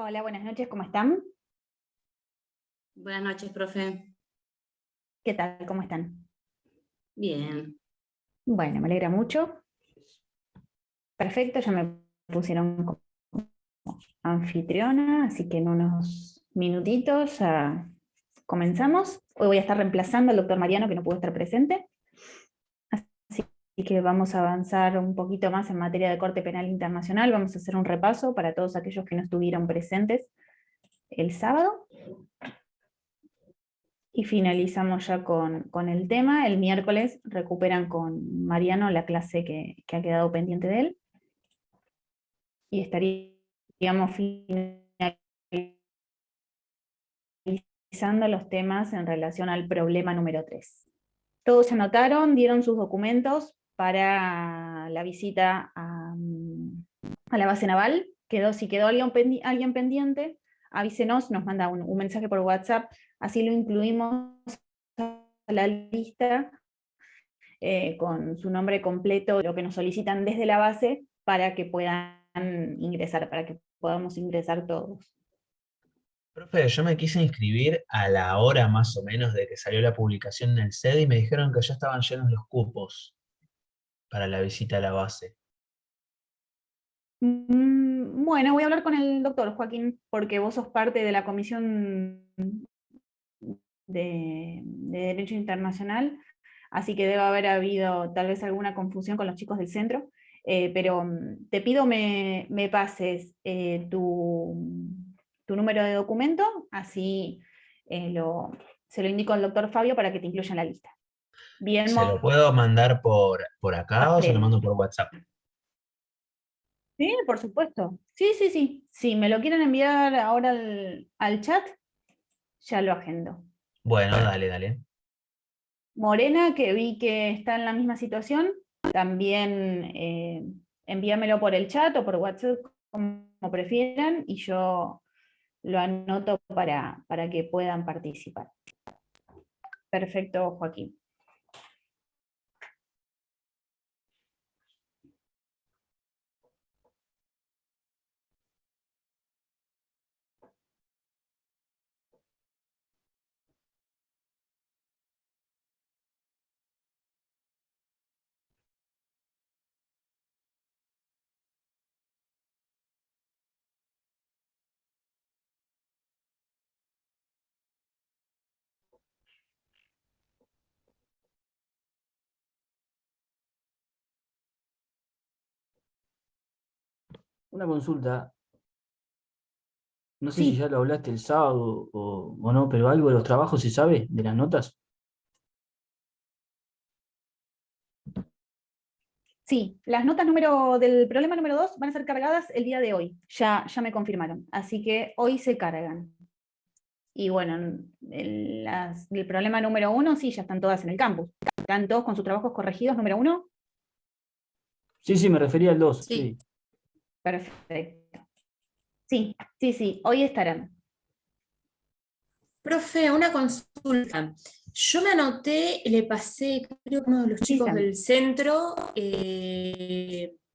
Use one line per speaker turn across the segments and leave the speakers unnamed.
Hola, buenas noches, ¿cómo están?
Buenas noches, profe.
¿Qué tal? ¿Cómo están?
Bien.
Bueno, me alegra mucho. Perfecto, ya me pusieron como anfitriona, así que en unos minutitos ya comenzamos. Hoy voy a estar reemplazando al doctor Mariano, que no pudo estar presente. Así que vamos a avanzar un poquito más en materia de corte penal internacional. Vamos a hacer un repaso para todos aquellos que no estuvieron presentes el sábado. Y finalizamos ya con el tema. El miércoles recuperan con Mariano la clase que ha quedado pendiente de él. Y estaríamos finalizando los temas en relación al problema número 3. Todos anotaron, dieron sus documentos para la visita a la base naval. Si quedó alguien pendiente, avísenos, nos manda un mensaje por WhatsApp, así lo incluimos a la lista con su nombre completo, lo que nos solicitan desde la base para que puedan ingresar, para que podamos ingresar todos.
Profe, yo me quise inscribir a la hora más o menos de que salió la publicación en el CED y me dijeron que ya estaban llenos los cupos para la visita a la base.
Bueno, voy a hablar con el doctor Joaquín, porque vos sos parte de la Comisión de Derecho Internacional, así que debe haber habido tal vez alguna confusión con los chicos del centro, pero te pido me pases tu número de documento, así se lo indico al doctor Fabio para que te incluya en la lista. Bien,
¿Se lo puedo mandar por acá o se lo mando
Morena.
por WhatsApp?
Sí, por supuesto. Sí, sí, sí. Si me lo quieren enviar ahora al chat, ya lo agendo.
Bueno, dale, dale.
Morena, que vi que está en la misma situación, también envíamelo por el chat o por WhatsApp, como prefieran, y yo lo anoto para que puedan participar. Perfecto, Joaquín.
Una consulta, no sé si
Sí,
ya lo hablaste el sábado o no, pero algo de los trabajos se sabe, de las notas.
sí. Las notas del problema número 2 van a ser cargadas el día de hoy. Ya me confirmaron. Así que hoy se cargan. Y bueno, el problema número 1, sí, ya están todas en el campus. Están todos con sus trabajos corregidos, número 1.
Sí, sí, me refería al 2,
Sí.
sí.
Perfecto. Sí, sí, sí, hoy estarán.
Profe, una consulta. Yo me anoté, le pasé, creo que uno de los
Sí,
chicos
Sam.
del centro,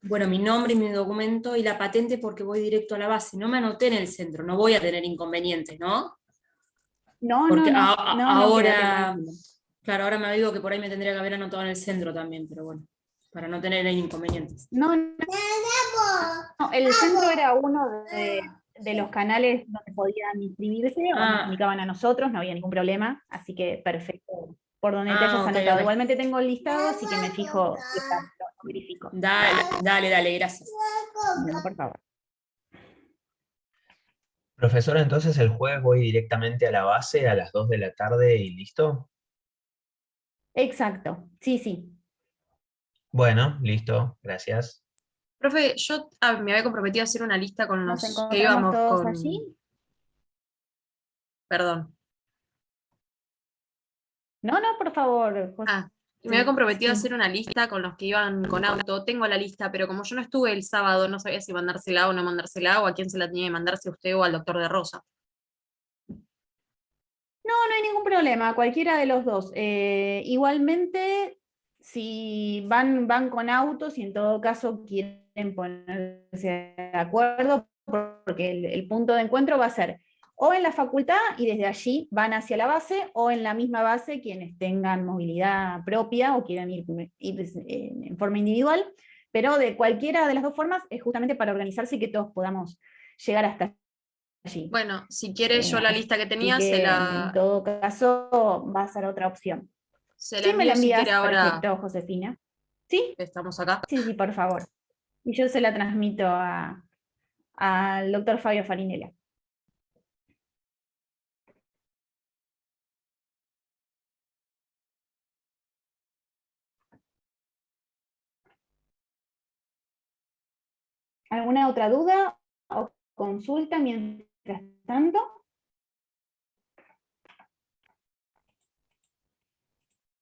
bueno, mi nombre y mi documento y la patente porque voy directo a la base. No me anoté en el centro, no voy a tener inconvenientes, ¿no?
No, no,
Porque
no, no, no, quédate
ahora,
tranquilo.
claro, ahora me digo que por ahí me tendría que haber anotado en el centro también, pero bueno, para no tener inconvenientes.
No, no, no, el centro era uno de los canales donde podían inscribirse o nos
Ah,
comunicaban a nosotros, no había ningún problema, así que perfecto, por donde te hayas
ok,
anotado.
ok.
Igualmente tengo el listado, así que me fijo si está, lo verifico.
Dale, dale, dale, gracias.
No, por favor.
Profesor, entonces el jueves voy directamente a la base a las 2 de la tarde y listo.
Exacto, sí, sí.
Bueno, listo, gracias.
Profe, yo me había comprometido a hacer una lista con
Nos
los que
encontramos
íbamos
todos
con...
allí.
Perdón.
No, no, por favor, José.
Ah, me había comprometido a
Sí.
hacer una lista con los que iban con auto. Tengo la lista, pero como yo no estuve el sábado, no sabía si mandársela o no mandársela, o a quién se la tenía que mandar, si a usted o al doctor de Rosa.
No, no hay ningún problema, cualquiera de los dos. Igualmente, si van con autos y en todo caso quieren ponerse de acuerdo, porque el punto de encuentro va a ser o en la facultad y desde allí van hacia la base, o en la misma base quienes tengan movilidad propia o quieran ir en forma individual, pero de cualquiera de las dos formas es justamente para organizarse y que todos podamos llegar hasta allí.
Bueno, si quieres yo la lista que
Así
tenía,
que en todo caso va a ser otra opción.
se la
Sí, me la
envío si quiere
envías,
ahora
perfecto, Josefina. ¿Sí?
que estamos acá.
Sí, sí, por favor. Y yo se la transmito al doctor Fabio Farinella. ¿Alguna otra duda o consulta mientras tanto?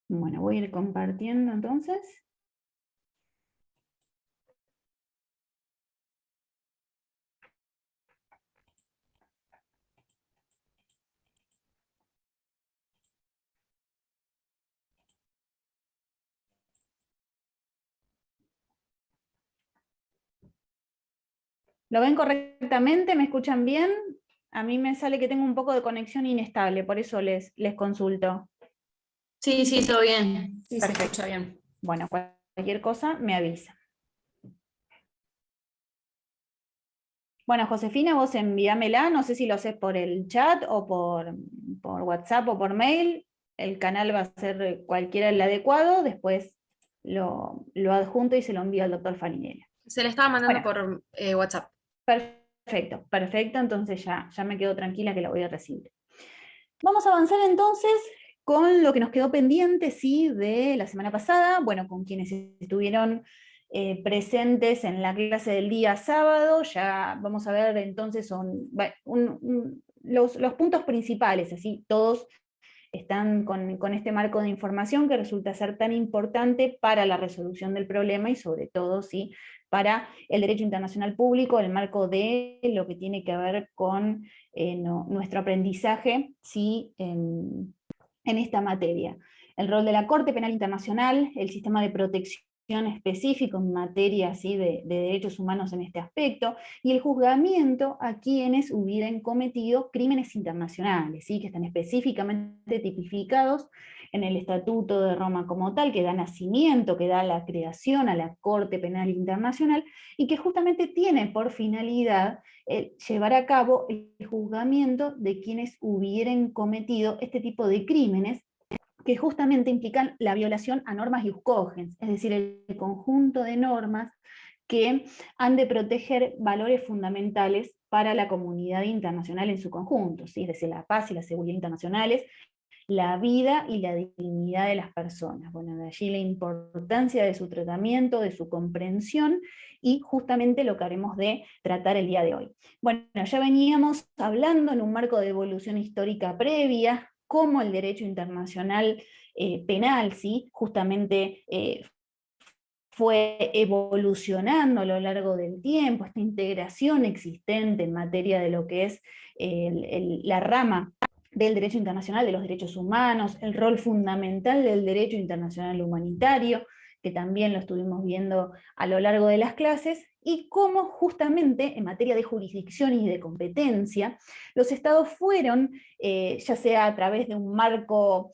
Bueno, voy a ir compartiendo entonces. ¿Lo ven correctamente? ¿Me escuchan bien? A mí me sale que tengo un poco de conexión inestable, por eso les consulto.
Sí, sí, todo bien. Sí, se
Perfecto.
escucha bien.
Bueno, cualquier cosa me avisa. Bueno, Josefina, vos envíamela, no sé si lo haces por el chat o por WhatsApp o por mail. El canal va a ser cualquiera el adecuado, después lo adjunto y se lo envío al doctor Farinella.
Se le estaba mandando
Bueno.
por WhatsApp.
Perfecto, perfecto, entonces ya me quedo tranquila que la voy a recibir. Vamos a avanzar entonces con lo que nos quedó pendiente, sí, de la semana pasada, bueno, con quienes estuvieron presentes en la clase del día sábado, ya vamos a ver entonces los puntos principales, así todos están con este marco de información que resulta ser tan importante para la resolución del problema y sobre todo, ¿sí?, para el derecho internacional público, el marco de lo que tiene que ver con nuestro aprendizaje, ¿sí?, en esta materia. El rol de la Corte Penal Internacional, el sistema de protección específico en materia, ¿sí?, de derechos humanos en este aspecto, y el juzgamiento a quienes hubieran cometido crímenes internacionales, ¿sí?, que están específicamente tipificados en el Estatuto de Roma como tal, que da nacimiento, que da la creación a la Corte Penal Internacional, y que justamente tiene por finalidad llevar a cabo el juzgamiento de quienes hubieran cometido este tipo de crímenes, que justamente implican la violación a normas ius cogens, es decir, el conjunto de normas que han de proteger valores fundamentales para la comunidad internacional en su conjunto, ¿sí?, es decir, la paz y la seguridad internacionales, la vida y la dignidad de las personas. Bueno, de allí la importancia de su tratamiento, de su comprensión, y justamente lo que haremos de tratar el día de hoy. Bueno, ya veníamos hablando en un marco de evolución histórica previa, cómo el derecho internacional penal, ¿sí?, justamente fue evolucionando a lo largo del tiempo, esta integración existente en materia de lo que es la rama del derecho internacional de los derechos humanos, el rol fundamental del derecho internacional humanitario, que también lo estuvimos viendo a lo largo de las clases, y cómo justamente en materia de jurisdicción y de competencia, los estados fueron, ya sea a través de un marco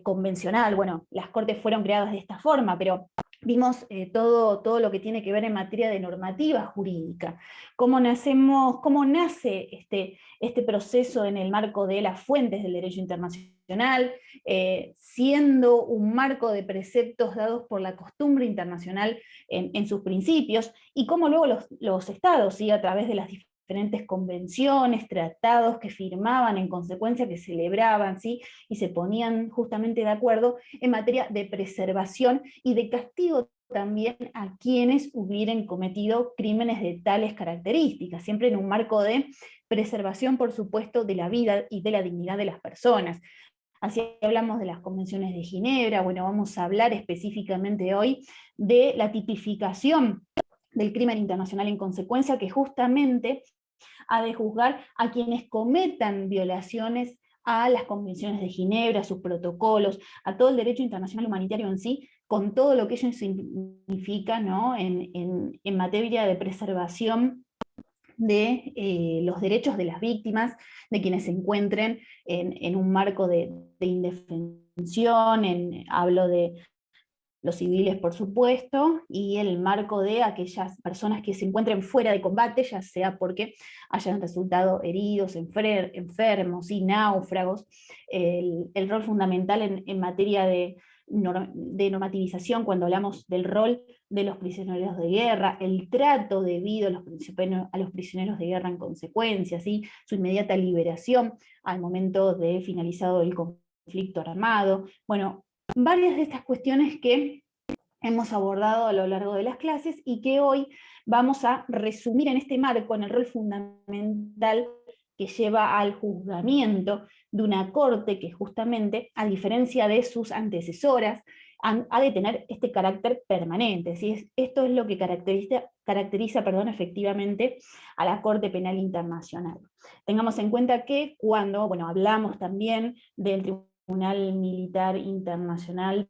convencional, bueno, las cortes fueron creadas de esta forma, pero vimos todo lo que tiene que ver en materia de normativa jurídica, cómo nace este proceso en el marco de las fuentes del derecho internacional, siendo un marco de preceptos dados por la costumbre internacional en sus principios, y cómo luego los estados, ¿sí?, a través de las diferentes convenciones, tratados que firmaban, en consecuencia que celebraban, ¿sí?, y se ponían justamente de acuerdo en materia de preservación y de castigo también a quienes hubieran cometido crímenes de tales características, siempre en un marco de preservación, por supuesto, de la vida y de la dignidad de las personas. Así hablamos de las convenciones de Ginebra. Bueno, vamos a hablar específicamente hoy de la tipificación del crimen internacional en consecuencia, que justamente ha de juzgar a quienes cometan violaciones a las convenciones de Ginebra, a sus protocolos, a todo el derecho internacional humanitario en sí, con todo lo que ello significa, ¿no?, en materia de preservación de los derechos de las víctimas, de quienes se encuentren en un marco de indefensión, hablo de los civiles, por supuesto, y el marco de aquellas personas que se encuentren fuera de combate, ya sea porque hayan resultado heridos, enfermos y náufragos. El rol fundamental en materia de normativización, cuando hablamos del rol de los prisioneros de guerra, el trato debido a los prisioneros de guerra en consecuencia, ¿sí? Su inmediata liberación al momento de finalizado el conflicto armado. Bueno, varias de estas cuestiones que hemos abordado a lo largo de las clases y que hoy vamos a resumir en este marco, en el rol fundamental que lleva al juzgamiento de una corte que justamente, a diferencia de sus antecesoras, ha de tener este carácter permanente. ¿Sí? Esto es lo que caracteriza efectivamente a la Corte Penal Internacional. Tengamos en cuenta que cuando hablamos también del Tribunal Militar Internacional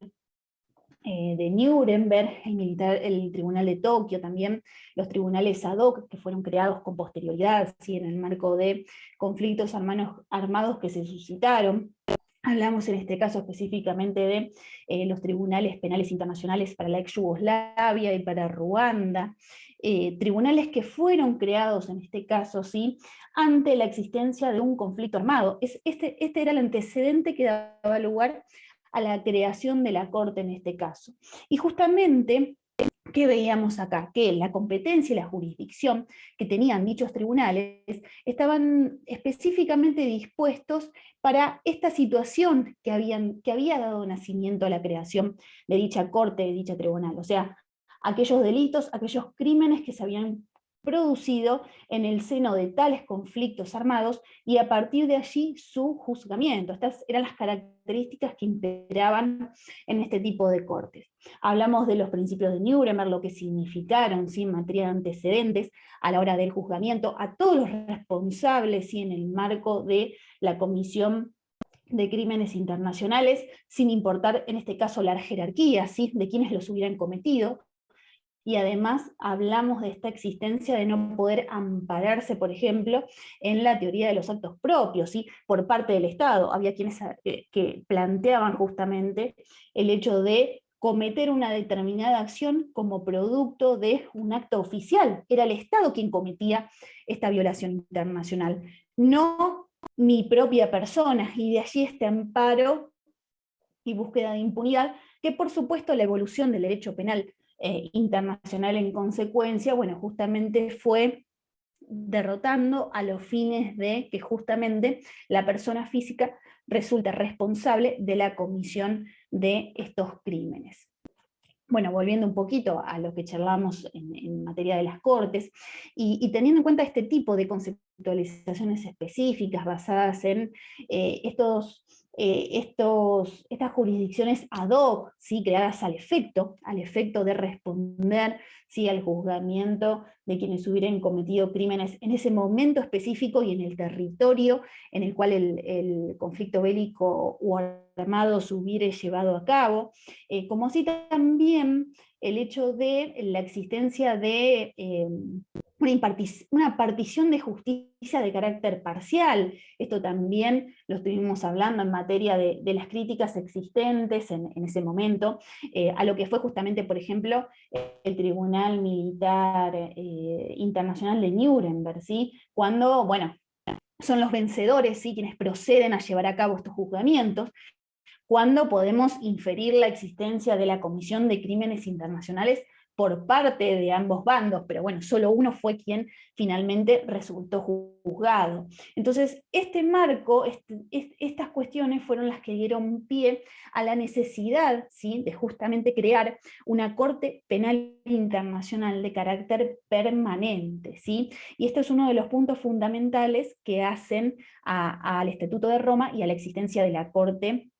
de Nuremberg, el Tribunal de Tokio, también los tribunales ad hoc que fueron creados con posterioridad, ¿sí? En el marco de conflictos armados que se suscitaron. Hablamos en este caso específicamente de los tribunales penales internacionales para la ex Yugoslavia y para Ruanda, tribunales que fueron creados en este caso, ¿sí? Ante la existencia de un conflicto armado. Este era el antecedente que daba lugar a la creación de la Corte en este caso. Y justamente, ¿qué veíamos acá? Que la competencia y la jurisdicción que tenían dichos tribunales estaban específicamente dispuestos para esta situación que había dado nacimiento a la creación de dicha Corte, de dicha tribunal. O sea, aquellos delitos, aquellos crímenes que se habían producido en el seno de tales conflictos armados y a partir de allí su juzgamiento. Estas eran las características que imperaban en este tipo de cortes. Hablamos de los principios de Nuremberg, lo que significaron, ¿sí? En materia de antecedentes a la hora del juzgamiento, a todos los responsables, ¿sí? En el marco de la Comisión de Crímenes Internacionales, sin importar en este caso la jerarquía, ¿sí? De quienes los hubieran cometido. Y además hablamos de esta existencia de no poder ampararse, por ejemplo, en la teoría de los actos propios, ¿sí? Por parte del Estado. Había quienes que planteaban justamente el hecho de cometer una determinada acción como producto de un acto oficial. Era el Estado quien cometía esta violación internacional, no mi propia persona, y de allí este amparo y búsqueda de impunidad, que por supuesto la evolución del derecho penal internacional en consecuencia, justamente fue derrotando a los fines de que justamente la persona física resulta responsable de la comisión de estos crímenes. Bueno, volviendo un poquito a lo que charlamos en materia de las cortes, y teniendo en cuenta este tipo de conceptualizaciones específicas basadas en estas jurisdicciones ad hoc, ¿sí? Creadas al efecto de responder, ¿sí? Al juzgamiento de quienes hubieran cometido crímenes en ese momento específico y en el territorio en el cual el conflicto bélico o armado se hubiera llevado a cabo, como así también el hecho de la existencia de una partición de justicia de carácter parcial. Esto también lo estuvimos hablando en materia de las críticas existentes en ese momento, a lo que fue justamente, por ejemplo, el Tribunal Militar Internacional de Nuremberg, ¿sí? Cuando, son los vencedores, ¿sí? Quienes proceden a llevar a cabo estos juzgamientos, cuando podemos inferir la existencia de la Comisión de Crímenes Internacionales por parte de ambos bandos, pero solo uno fue quien finalmente resultó juzgado. Entonces, este marco, estas cuestiones fueron las que dieron pie a la necesidad, ¿sí? De justamente crear una Corte Penal Internacional de carácter permanente, ¿sí? Y este es uno de los puntos fundamentales que hacen al Estatuto de Roma y a la existencia de la Corte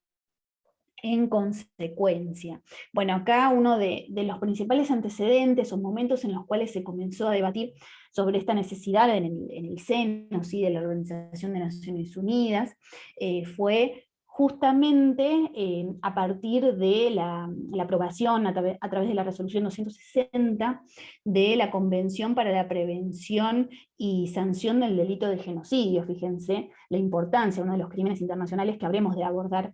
en consecuencia. Acá uno de los principales antecedentes o momentos en los cuales se comenzó a debatir sobre esta necesidad en el seno, ¿sí? De la Organización de Naciones Unidas fue justamente a partir de la aprobación a través de la resolución 260 de la Convención para la Prevención y Sanción del Delito de Genocidio. Fíjense la importancia, uno de los crímenes internacionales que habremos de abordar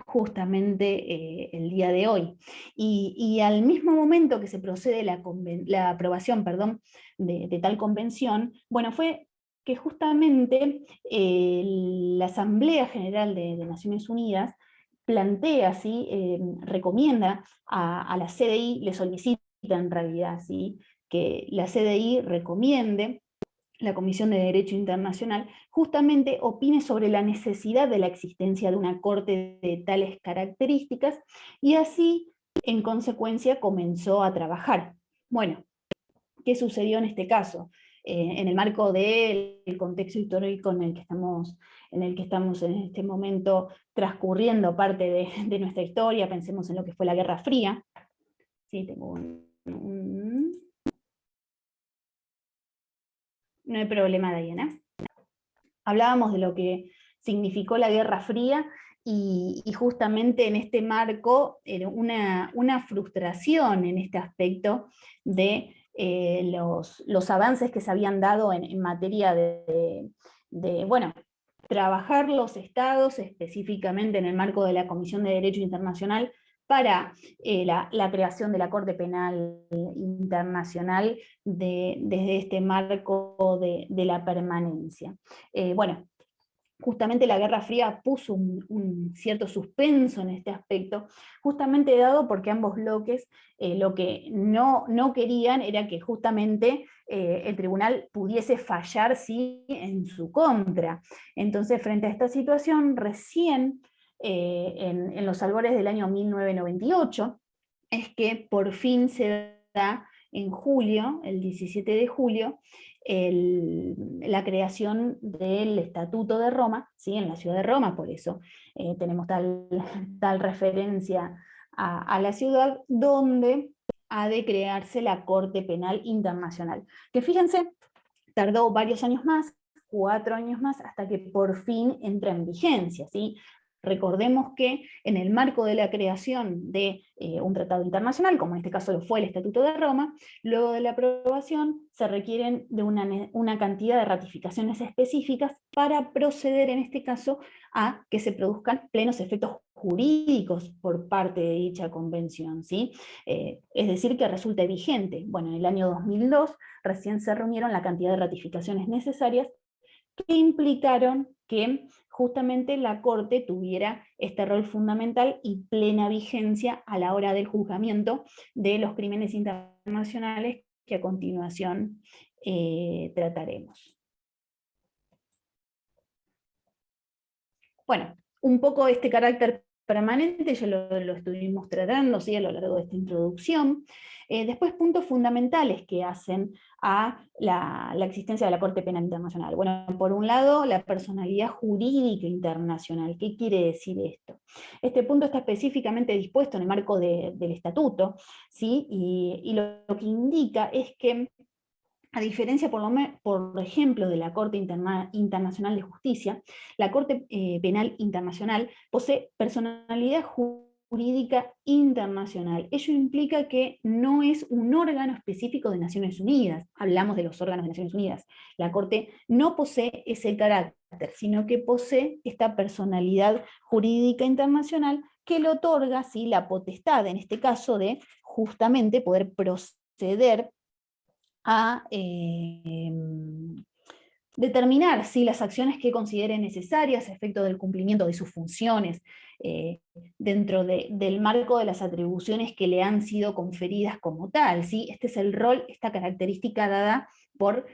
justamente el día de hoy. Y al mismo momento que se procede la aprobación, perdón, de tal convención, bueno, fue que justamente la Asamblea General de Naciones Unidas plantea, ¿sí? Recomienda a la CDI, le solicita en realidad, ¿sí? Que la CDI recomiende la Comisión de Derecho Internacional, justamente opine sobre la necesidad de la existencia de una corte de tales características, y así, en consecuencia, comenzó a trabajar. Bueno, ¿qué sucedió en este caso? En el marco del contexto histórico en el que estamos en este momento transcurriendo parte de nuestra historia, pensemos en lo que fue la Guerra Fría. Sí, tengo No hay problema, Diana. Hablábamos de lo que significó la Guerra Fría, y justamente en este marco era una frustración en este aspecto de los avances que se habían dado en materia bueno, trabajar los estados, específicamente en el marco de la Comisión de Derecho Internacional, para la creación de la Corte Penal Internacional desde este marco de la permanencia. Bueno, justamente la Guerra Fría puso un cierto suspenso en este aspecto, justamente dado porque ambos bloques lo que no querían era que justamente el tribunal pudiese fallar, sí, en su contra. Entonces, frente a esta situación, recién en los albores del año 1998, es que por fin se da en julio, el 17 de julio, la creación del Estatuto de Roma, ¿sí? En la ciudad de Roma, por eso tenemos tal referencia a la ciudad, donde ha de crearse la Corte Penal Internacional. Que fíjense, tardó varios años más, 4 años más, hasta que por fin entra en vigencia, ¿sí? Recordemos que en el marco de la creación de un tratado internacional, como en este caso lo fue el Estatuto de Roma, luego de la aprobación se requieren de una cantidad de ratificaciones específicas para proceder, en este caso, a que se produzcan plenos efectos jurídicos por parte de dicha convención, ¿sí? Es decir, que resulte vigente. Bueno, en el año 2002 recién se reunieron la cantidad de ratificaciones necesarias que implicaron que justamente la Corte tuviera este rol fundamental y plena vigencia a la hora del juzgamiento de los crímenes internacionales que a continuación trataremos. Bueno, un poco este carácter permanente ya lo estuvimos tratando, ¿sí? A lo largo de esta introducción. Después, puntos fundamentales que hacen a la existencia de la Corte Penal Internacional. Bueno, por un lado, la personalidad jurídica internacional. ¿Qué quiere decir esto? Este punto está específicamente dispuesto en el marco del Estatuto, ¿sí? Y lo que indica es que, a diferencia, por ejemplo, de la Corte Internacional de Justicia, la Corte Penal Internacional posee personalidad jurídica internacional. Ello implica que no es un órgano específico de Naciones Unidas. Hablamos de los órganos de Naciones Unidas. La Corte no posee ese carácter, sino que posee esta personalidad jurídica internacional que le otorga, ¿sí?, la potestad, en este caso, de justamente poder proceder a determinar si las acciones que considere necesarias a efecto del cumplimiento de sus funciones dentro del marco de las atribuciones que le han sido conferidas como tal, ¿sí? Este es el rol, esta característica dada por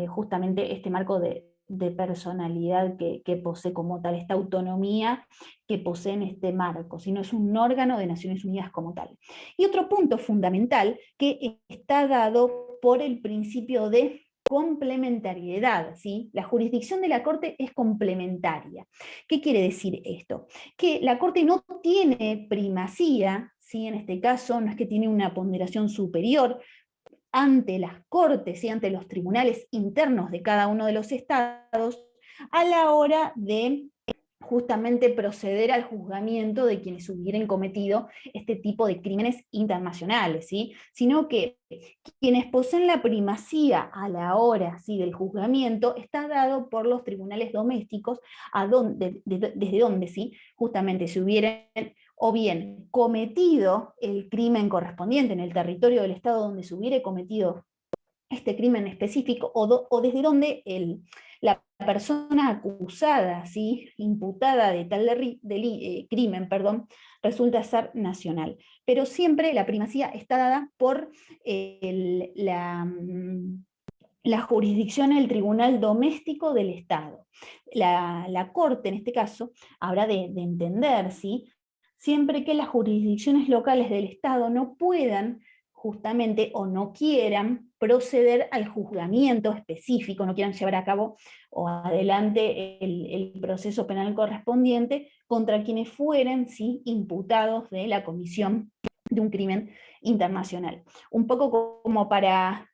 justamente este marco de personalidad que posee como tal, esta autonomía que posee en este marco, sino es un órgano de Naciones Unidas como tal. Y otro punto fundamental que está dado por el principio de complementariedad, ¿sí? La jurisdicción de la Corte es complementaria. ¿Qué quiere decir esto? Que la Corte no tiene primacía, ¿sí? En este caso no es que tiene una ponderación superior ante las Cortes y ante los tribunales internos de cada uno de los estados a la hora de justamente proceder al juzgamiento de quienes hubieran cometido este tipo de crímenes internacionales, ¿sí? Sino que quienes poseen la primacía a la hora, ¿sí?, del juzgamiento está dado por los tribunales domésticos, desde donde, ¿sí?, justamente se hubieran o bien cometido el crimen correspondiente en el territorio del Estado donde se hubiera cometido este crimen específico, o desde donde la persona acusada, ¿sí?, imputada de tal crimen, resulta ser nacional. Pero siempre la primacía está dada por la jurisdicción del tribunal doméstico del Estado. La Corte, en este caso, habrá de entender, ¿sí?, siempre que las jurisdicciones locales del Estado no puedan justamente o no quieran proceder al juzgamiento específico, no quieran llevar a cabo o adelante el proceso penal correspondiente contra quienes fueren, ¿sí?, imputados de la comisión de un crimen internacional. Un poco como para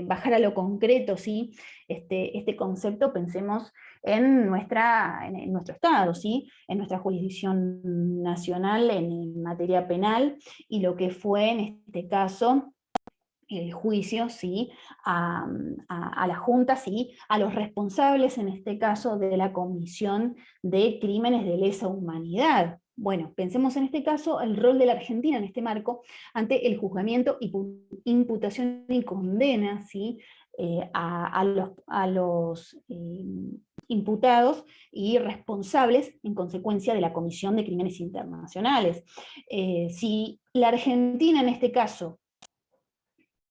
bajar a lo concreto, ¿sí?, este concepto, pensemos en nuestro Estado, ¿sí?, en nuestra jurisdicción nacional en materia penal, y lo que fue en este caso el juicio, ¿sí?, a la Junta, ¿sí?, a los responsables, en este caso, de la comisión de crímenes de lesa humanidad. Bueno, pensemos en este caso el rol de la Argentina en este marco ante el juzgamiento, imputación y condena, ¿sí?, a los imputados y responsables en consecuencia de la comisión de crímenes internacionales. Si la Argentina en este caso,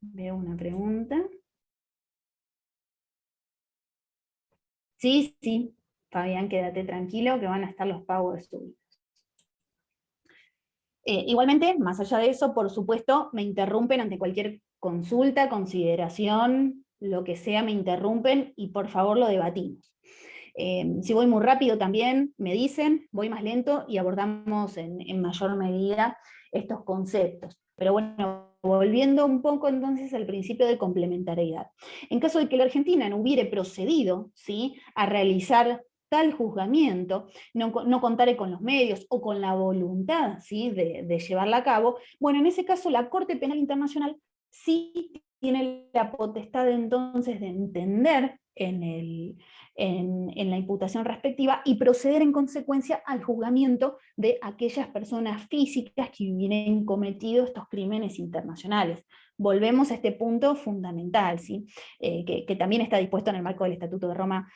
veo una pregunta. Sí, sí, Fabián, quédate tranquilo que van a estar los pagos subidos. Igualmente, más allá de eso, por supuesto, me interrumpen ante cualquier consulta, consideración, lo que sea, me interrumpen y por favor lo debatimos. Si voy muy rápido también, me dicen, voy más lento y abordamos en mayor medida estos conceptos. Pero bueno, volviendo un poco entonces al principio de complementariedad. En caso de que la Argentina no hubiera procedido, ¿sí?, a realizar tal juzgamiento, no contare con los medios o con la voluntad, ¿sí?, de llevarla a cabo, bueno, en ese caso la Corte Penal Internacional sí tiene la potestad entonces de entender en la imputación respectiva y proceder en consecuencia al juzgamiento de aquellas personas físicas que hubieran cometido estos crímenes internacionales. Volvemos a este punto fundamental, ¿sí?, que también está dispuesto en el marco del Estatuto de Roma,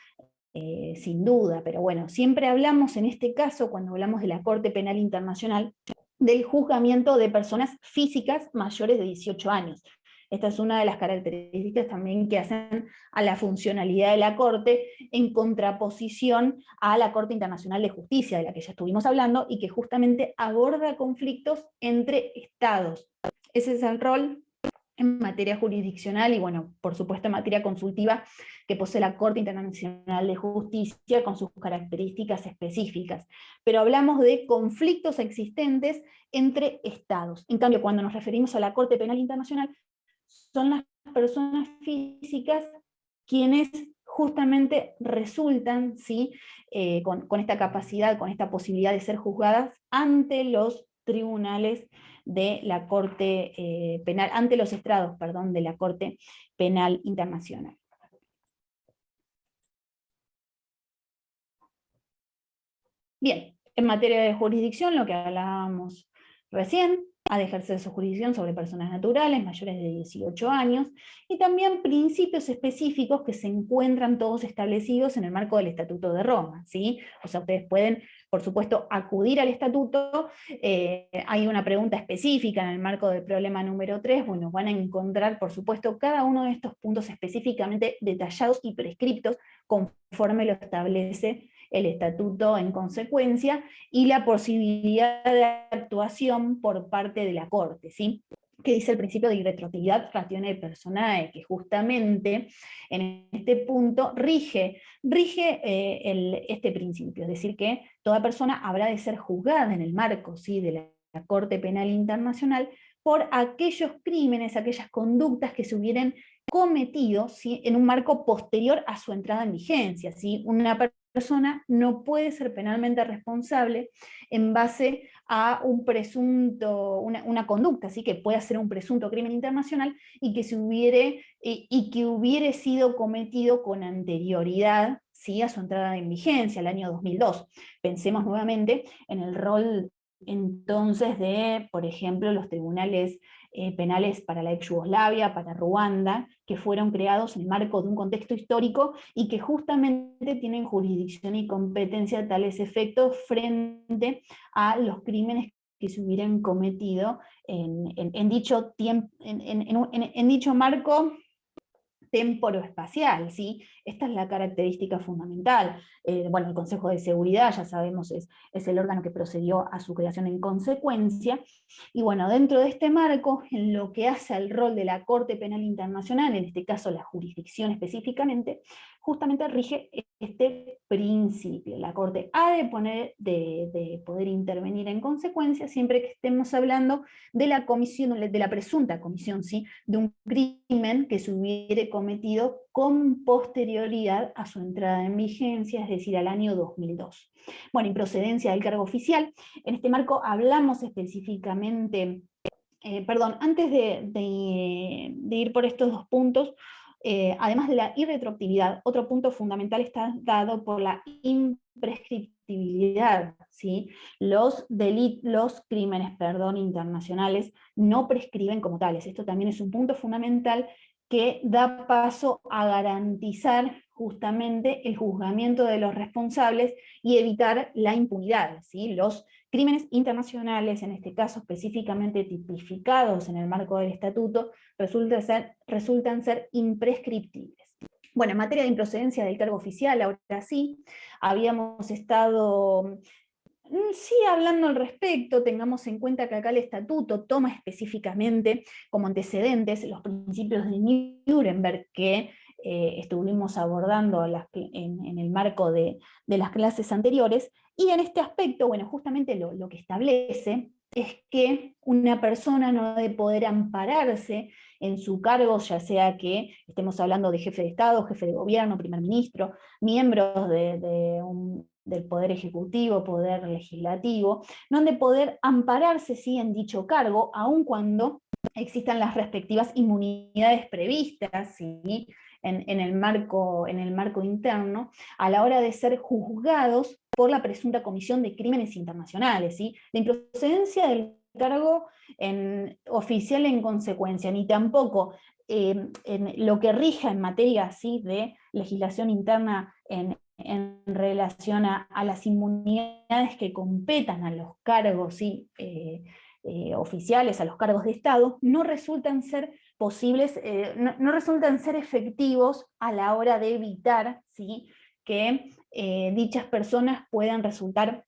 sin duda, pero bueno, siempre hablamos en este caso, cuando hablamos de la Corte Penal Internacional, del juzgamiento de personas físicas mayores de 18 años. Esta es una de las características también que hacen a la funcionalidad de la Corte en contraposición a la Corte Internacional de Justicia, de la que ya estuvimos hablando, y que justamente aborda conflictos entre estados. Ese es el rol en materia jurisdiccional y, bueno, por supuesto en materia consultiva que posee la Corte Internacional de Justicia con sus características específicas. Pero hablamos de conflictos existentes entre estados. En cambio, cuando nos referimos a la Corte Penal Internacional, son las personas físicas quienes justamente resultan, ¿sí?, con esta capacidad, con esta posibilidad de ser juzgadas ante los tribunales de la Corte Penal, ante los estrados, perdón, de la Corte Penal Internacional. Bien, en materia de jurisdicción, lo que hablábamos recién, ha de ejercer su jurisdicción sobre personas naturales mayores de 18 años, y también principios específicos que se encuentran todos establecidos en el marco del Estatuto de Roma, ¿sí? O sea, ustedes pueden, por supuesto, acudir al Estatuto, hay una pregunta específica en el marco del problema número 3, bueno, van a encontrar, por supuesto, cada uno de estos puntos específicamente detallados y prescriptos conforme lo establece el estatuto en consecuencia, y la posibilidad de actuación por parte de la Corte, ¿sí?, que dice el principio de irretroactividad ratione personae, que justamente en este punto rige este principio, es decir, que toda persona habrá de ser juzgada en el marco, ¿sí?, de la Corte Penal Internacional por aquellos crímenes, aquellas conductas que se hubieran cometido, ¿sí?, en un marco posterior a su entrada en vigencia, ¿sí? Una persona no puede ser penalmente responsable en base a un presunto, una conducta, ¿sí? Que pueda ser un presunto crimen internacional y que hubiere sido cometido con anterioridad, ¿sí? A su entrada en vigencia, el año 2002. Pensemos nuevamente en el rol entonces de, por ejemplo, los tribunales penales para la ex Yugoslavia, para Ruanda, que fueron creados en el marco de un contexto histórico y que justamente tienen jurisdicción y competencia a tales efectos frente a los crímenes que se hubieran cometido en dicho marco temporoespacial, ¿sí? Esta es la característica fundamental. Bueno, el Consejo de Seguridad, ya sabemos, es el órgano que procedió a su creación en consecuencia, y bueno, dentro de este marco, en lo que hace al rol de la Corte Penal Internacional, en este caso la jurisdicción específicamente, justamente rige este principio. La Corte ha de poder intervenir en consecuencia siempre que estemos hablando de la comisión, de la presunta comisión, ¿sí? De un crimen que se hubiere cometido con posterioridad a su entrada en vigencia, es decir, al año 2002. Bueno, improcedencia del cargo oficial. En este marco hablamos específicamente, antes de ir por estos dos puntos, además de la irretroactividad, otro punto fundamental está dado por la imprescriptibilidad, ¿sí? Los crímenes internacionales no prescriben como tales. Esto también es un punto fundamental que da paso a garantizar justamente el juzgamiento de los responsables y evitar la impunidad, ¿sí? Los crímenes internacionales, en este caso específicamente tipificados en el marco del estatuto, resultan ser imprescriptibles. Bueno, en materia de improcedencia del cargo oficial, ahora sí, habíamos estado hablando al respecto. Tengamos en cuenta que acá el estatuto toma específicamente como antecedentes los principios de Nuremberg que estuvimos abordando en el marco de las clases anteriores, y en este aspecto, bueno, justamente lo que establece es que una persona no debe poder ampararse en su cargo, ya sea que estemos hablando de jefe de Estado, jefe de gobierno, primer ministro, miembros del Poder Ejecutivo, Poder Legislativo, no han de poder ampararse, ¿sí? En dicho cargo, aun cuando existan las respectivas inmunidades previstas, ¿sí? en el marco interno, a la hora de ser juzgados por la presunta comisión de crímenes internacionales, ¿sí? La improcedencia del cargo oficial en consecuencia, ni tampoco en lo que rija en materia, ¿sí? De legislación interna en relación a las inmunidades que competan a los cargos, ¿sí? Oficiales, a los cargos de Estado, no resultan ser posibles, no resultan ser efectivos a la hora de evitar, ¿sí? Que dichas personas puedan resultar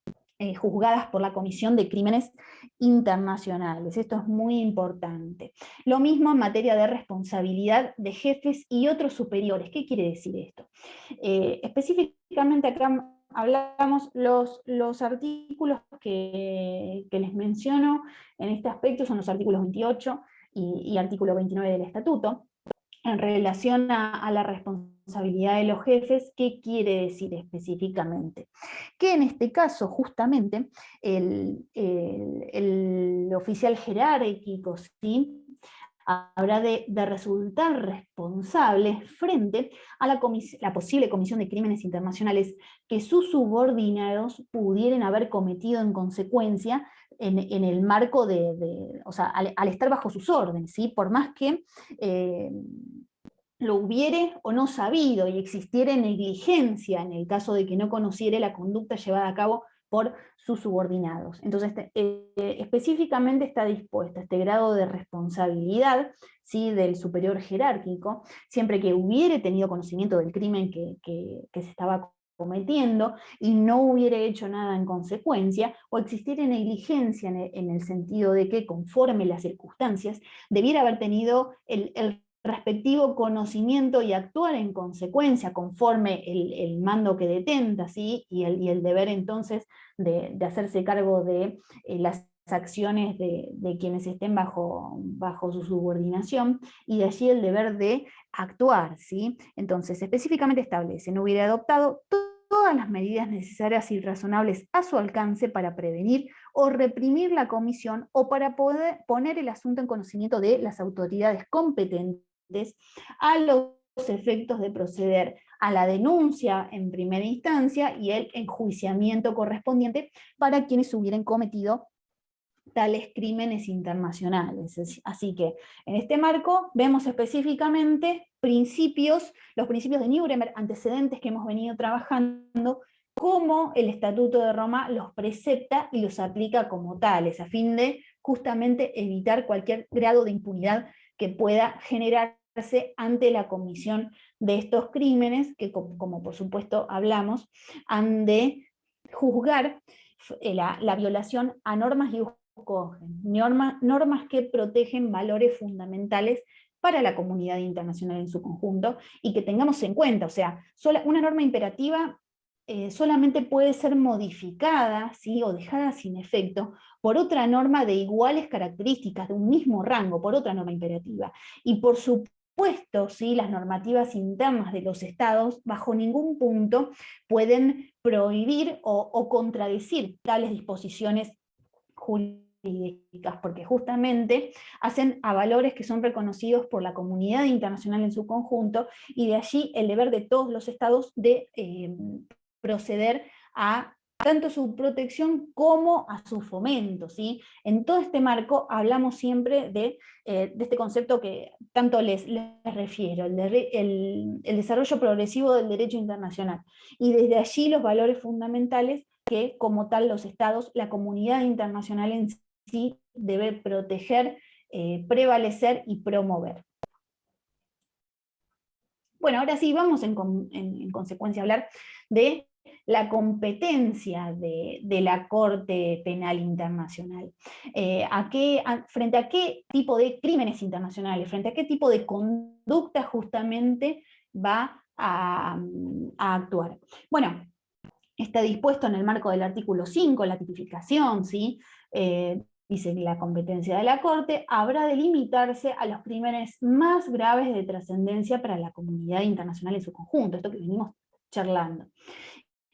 juzgadas por la Comisión de Crímenes Internacionales. Esto es muy importante. Lo mismo en materia de responsabilidad de jefes y otros superiores. ¿Qué quiere decir esto? Específicamente acá hablamos los artículos que les menciono en este aspecto, son los artículos 28 y artículo 29 del estatuto. En relación a la responsabilidad de los jefes, ¿qué quiere decir específicamente? Que en este caso, justamente, el oficial jerárquico, ¿sí? Habrá de resultar responsable frente a la posible comisión de crímenes internacionales que sus subordinados pudieran haber cometido en consecuencia en el marco o sea, al estar bajo sus órdenes, ¿sí? Por más que lo hubiere o no sabido y existiera negligencia en el caso de que no conociera la conducta llevada a cabo por sus subordinados. Entonces, específicamente está dispuesto este grado de responsabilidad, ¿sí? Del superior jerárquico, siempre que hubiere tenido conocimiento del crimen que se estaba cometiendo y no hubiera hecho nada en consecuencia, o existiera negligencia en el sentido de que, conforme las circunstancias, debiera haber tenido el respectivo conocimiento y actuar en consecuencia conforme el mando que detenta, ¿sí? y el deber entonces de hacerse cargo de las acciones de quienes estén bajo su subordinación, y de allí el deber de actuar, ¿sí? Entonces, específicamente establece, no hubiera adoptado todas las medidas necesarias y razonables a su alcance para prevenir o reprimir la comisión o para poder poner el asunto en conocimiento de las autoridades competentes a los efectos de proceder a la denuncia en primera instancia y el enjuiciamiento correspondiente para quienes hubieran cometido tales crímenes internacionales. Así que en este marco vemos específicamente los principios de Nuremberg, antecedentes que hemos venido trabajando, cómo el Estatuto de Roma los precepta y los aplica como tales, a fin de justamente evitar cualquier grado de impunidad que pueda generarse ante la comisión de estos crímenes, que como por supuesto hablamos, han de juzgar la violación a normas y normas que protegen valores fundamentales para la comunidad internacional en su conjunto, y que tengamos en cuenta, o sea, una norma imperativa solamente puede ser modificada, ¿sí?, o dejada sin efecto por otra norma de iguales características, de un mismo rango, por otra norma imperativa. Y por supuesto, ¿sí?, las normativas internas de los estados bajo ningún punto pueden prohibir o contradecir tales disposiciones jurídicas, porque justamente hacen a valores que son reconocidos por la comunidad internacional en su conjunto, y de allí el deber de todos los estados de proceder a tanto su protección como a su fomento, ¿sí? En todo este marco hablamos siempre de este concepto que tanto les refiero, el desarrollo progresivo del derecho internacional, y desde allí los valores fundamentales que como tal los estados, la comunidad internacional en sí debe proteger, prevalecer y promover. Bueno, ahora sí vamos en consecuencia a hablar de la competencia de la Corte Penal Internacional. ¿Frente a qué tipo de crímenes internacionales, frente a qué tipo de conducta justamente va a actuar? Bueno, está dispuesto en el marco del artículo 5, la tipificación, ¿sí? Dice que la competencia de la Corte habrá de limitarse a los crímenes más graves de trascendencia para la comunidad internacional en su conjunto, esto que venimos charlando.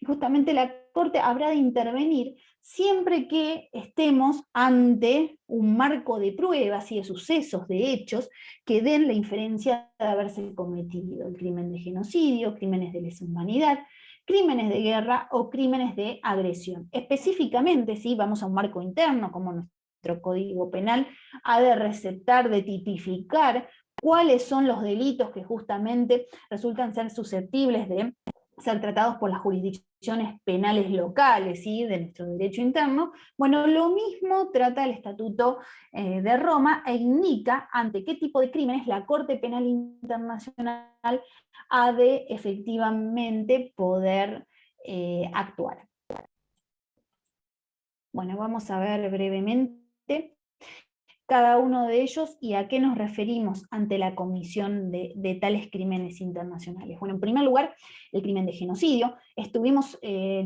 Y justamente la Corte habrá de intervenir siempre que estemos ante un marco de pruebas y de sucesos, de hechos, que den la inferencia de haberse cometido el crimen de genocidio, crímenes de lesa humanidad, crímenes de guerra o crímenes de agresión. Específicamente, si vamos a un marco interno, como nuestro Código Penal ha de receptar, de tipificar cuáles son los delitos que justamente resultan ser susceptibles de ser tratados por las jurisdicciones penales locales, ¿sí?, de nuestro derecho interno. Bueno, lo mismo trata el Estatuto de Roma, e indica ante qué tipo de crímenes la Corte Penal Internacional ha de efectivamente poder actuar. Bueno, vamos a ver brevemente cada uno de ellos y a qué nos referimos ante la comisión de tales crímenes internacionales. Bueno, en primer lugar, el crimen de genocidio. Estuvimos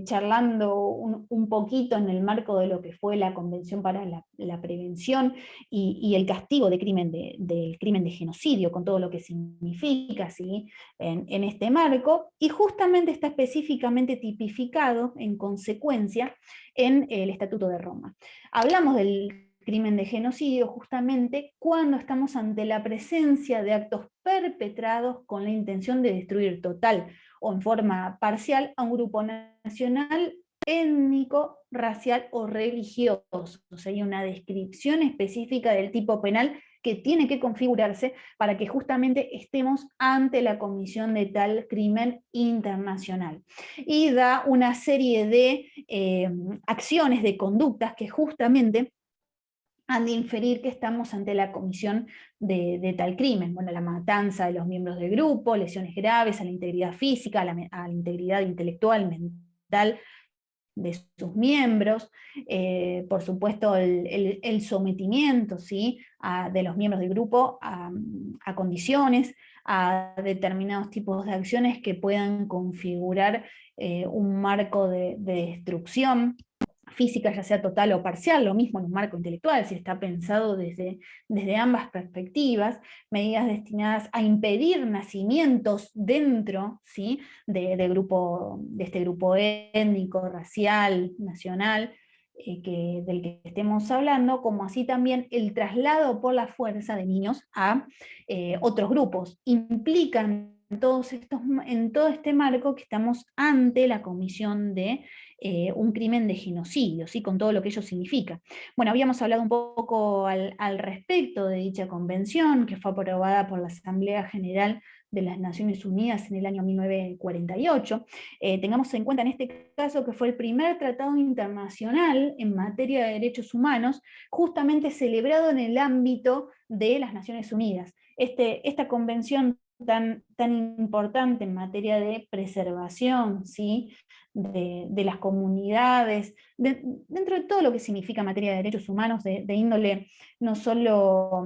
charlando un poquito en el marco de lo que fue la Convención para la Prevención y el castigo del crimen de genocidio, con todo lo que significa, ¿sí?, en este marco, y justamente está específicamente tipificado en consecuencia en el Estatuto de Roma. Hablamos del crimen de genocidio justamente cuando estamos ante la presencia de actos perpetrados con la intención de destruir total o en forma parcial a un grupo nacional, étnico, racial o religioso. O sea, hay una descripción específica del tipo penal que tiene que configurarse para que justamente estemos ante la comisión de tal crimen internacional. Y da una serie de acciones, de conductas que justamente han de inferir que estamos ante la comisión de tal crimen. Bueno, la matanza de los miembros del grupo, lesiones graves a la integridad física, a la integridad intelectual, mental de sus miembros, por supuesto el sometimiento, ¿sí?, de los miembros del grupo a condiciones, a determinados tipos de acciones que puedan configurar un marco de destrucción, física, ya sea total o parcial, lo mismo en un marco intelectual, si está pensado desde ambas perspectivas, medidas destinadas a impedir nacimientos dentro, ¿sí?, de este grupo étnico, racial, nacional, del que estemos hablando, como así también el traslado por la fuerza de niños a otros grupos. Implican en todo este marco que estamos ante la comisión de un crimen de genocidio, ¿sí?, con todo lo que ello significa. Bueno, habíamos hablado un poco al respecto de dicha convención, que fue aprobada por la Asamblea General de las Naciones Unidas en el año 1948. Tengamos en cuenta en este caso que fue el primer tratado internacional en materia de derechos humanos, justamente celebrado en el ámbito de las Naciones Unidas. Esta convención tan importante en materia de preservación, ¿sí?, de las comunidades, dentro de todo lo que significa en materia de derechos humanos, de índole no solo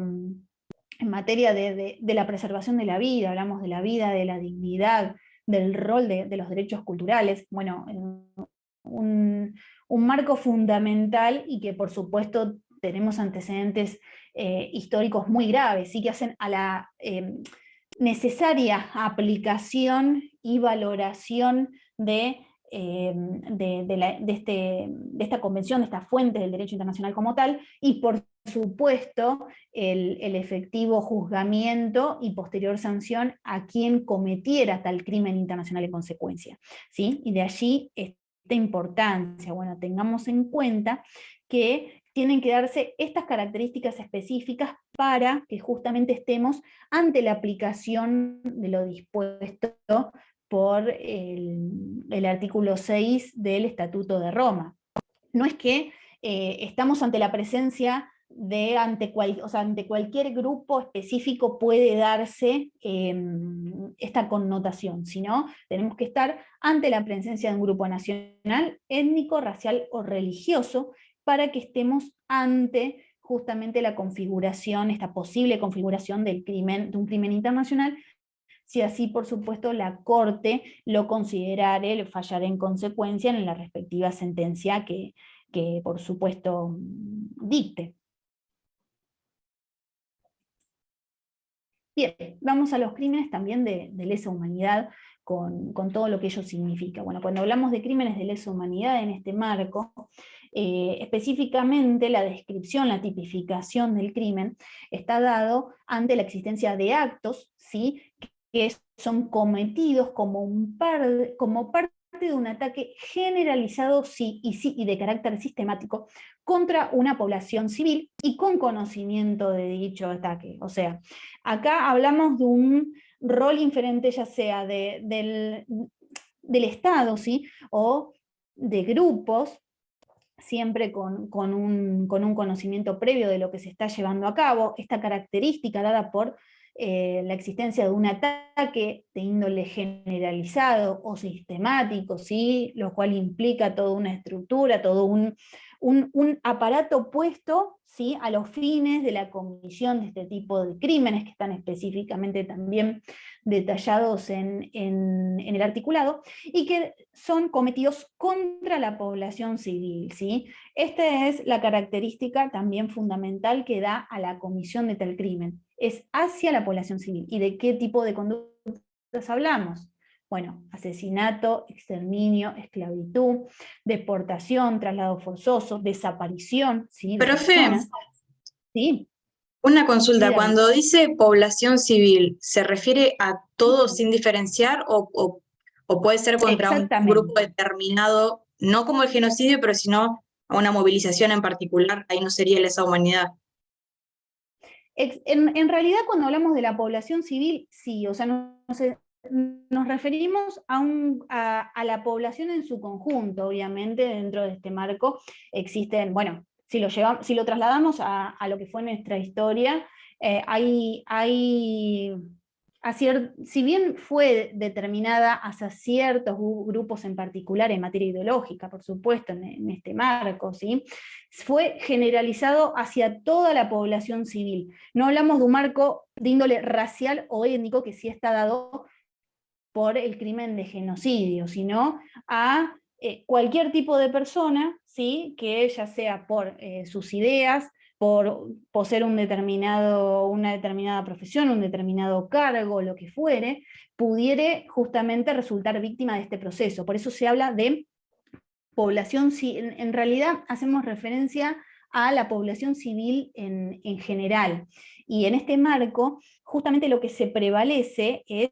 en materia de la preservación de la vida, hablamos de la vida, de la dignidad, del rol de los derechos culturales, bueno, un marco fundamental y que por supuesto tenemos antecedentes históricos muy graves, ¿sí?, que hacen a la necesaria aplicación y valoración de esta convención, de esta fuente del derecho internacional como tal, y por supuesto el efectivo juzgamiento y posterior sanción a quien cometiera tal crimen internacional en consecuencia, ¿sí? Y de allí esta importancia. Bueno, tengamos en cuenta que tienen que darse estas características específicas para que justamente estemos ante la aplicación de lo dispuesto por el artículo 6 del Estatuto de Roma. No es que estamos ante la presencia de ante cualquier grupo específico puede darse esta connotación, sino tenemos que estar ante la presencia de un grupo nacional, étnico, racial o religioso, para que estemos ante justamente la configuración, esta posible configuración de un crimen internacional, si así, por supuesto, la Corte lo considerare, fallará en consecuencia en la respectiva sentencia que por supuesto, dicte. Bien, vamos a los crímenes también de lesa humanidad, con todo lo que ello significa. Bueno, cuando hablamos de crímenes de lesa humanidad en este marco, específicamente la descripción, la tipificación del crimen está dado ante la existencia de actos, ¿sí?, que son cometidos como parte de un ataque generalizado y de carácter sistemático contra una población civil y con conocimiento de dicho ataque. O sea, acá hablamos de un rol inferente, ya sea del Estado, ¿sí?, o de grupos, siempre con un conocimiento previo de lo que se está llevando a cabo. Esta característica dada por la existencia de un ataque de índole generalizado o sistemático, ¿sí?, lo cual implica toda una estructura, todo un aparato puesto, ¿sí?, a los fines de la comisión de este tipo de crímenes, que están específicamente también detallados en el articulado, y que son cometidos contra la población civil, ¿sí? Esta es la característica también fundamental que da a la comisión de tal crimen, es hacia la población civil. ¿Y de qué tipo de conductas hablamos? Bueno, asesinato, exterminio, esclavitud, deportación, traslado forzoso, desaparición, ¿sí?, de
Profe,
personas. Sí,
una consulta,
sí,
cuando dice población civil, ¿se refiere a todos sin diferenciar o puede ser contra un grupo
exactamente.
determinado, no como el genocidio, pero sino a una movilización en particular? Ahí no sería lesa humanidad.
En realidad, cuando hablamos de la población civil, sí, o sea, nos referimos a la población en su conjunto. Obviamente, dentro de este marco existen, bueno, si lo trasladamos a lo que fue nuestra historia, si bien fue determinada hacia ciertos grupos en particular en materia ideológica, por supuesto, en este marco, ¿sí?, fue generalizado hacia toda la población civil. No hablamos de un marco de índole racial o étnico, que sí está dado por el crimen de genocidio, sino a cualquier tipo de persona, ¿sí? Que ya sea por sus ideas, por poseer una determinada profesión, un determinado cargo, lo que fuere, pudiere justamente resultar víctima de este proceso. Por eso se habla de población, en realidad hacemos referencia a la población civil en general. Y en este marco, justamente lo que se prevalece es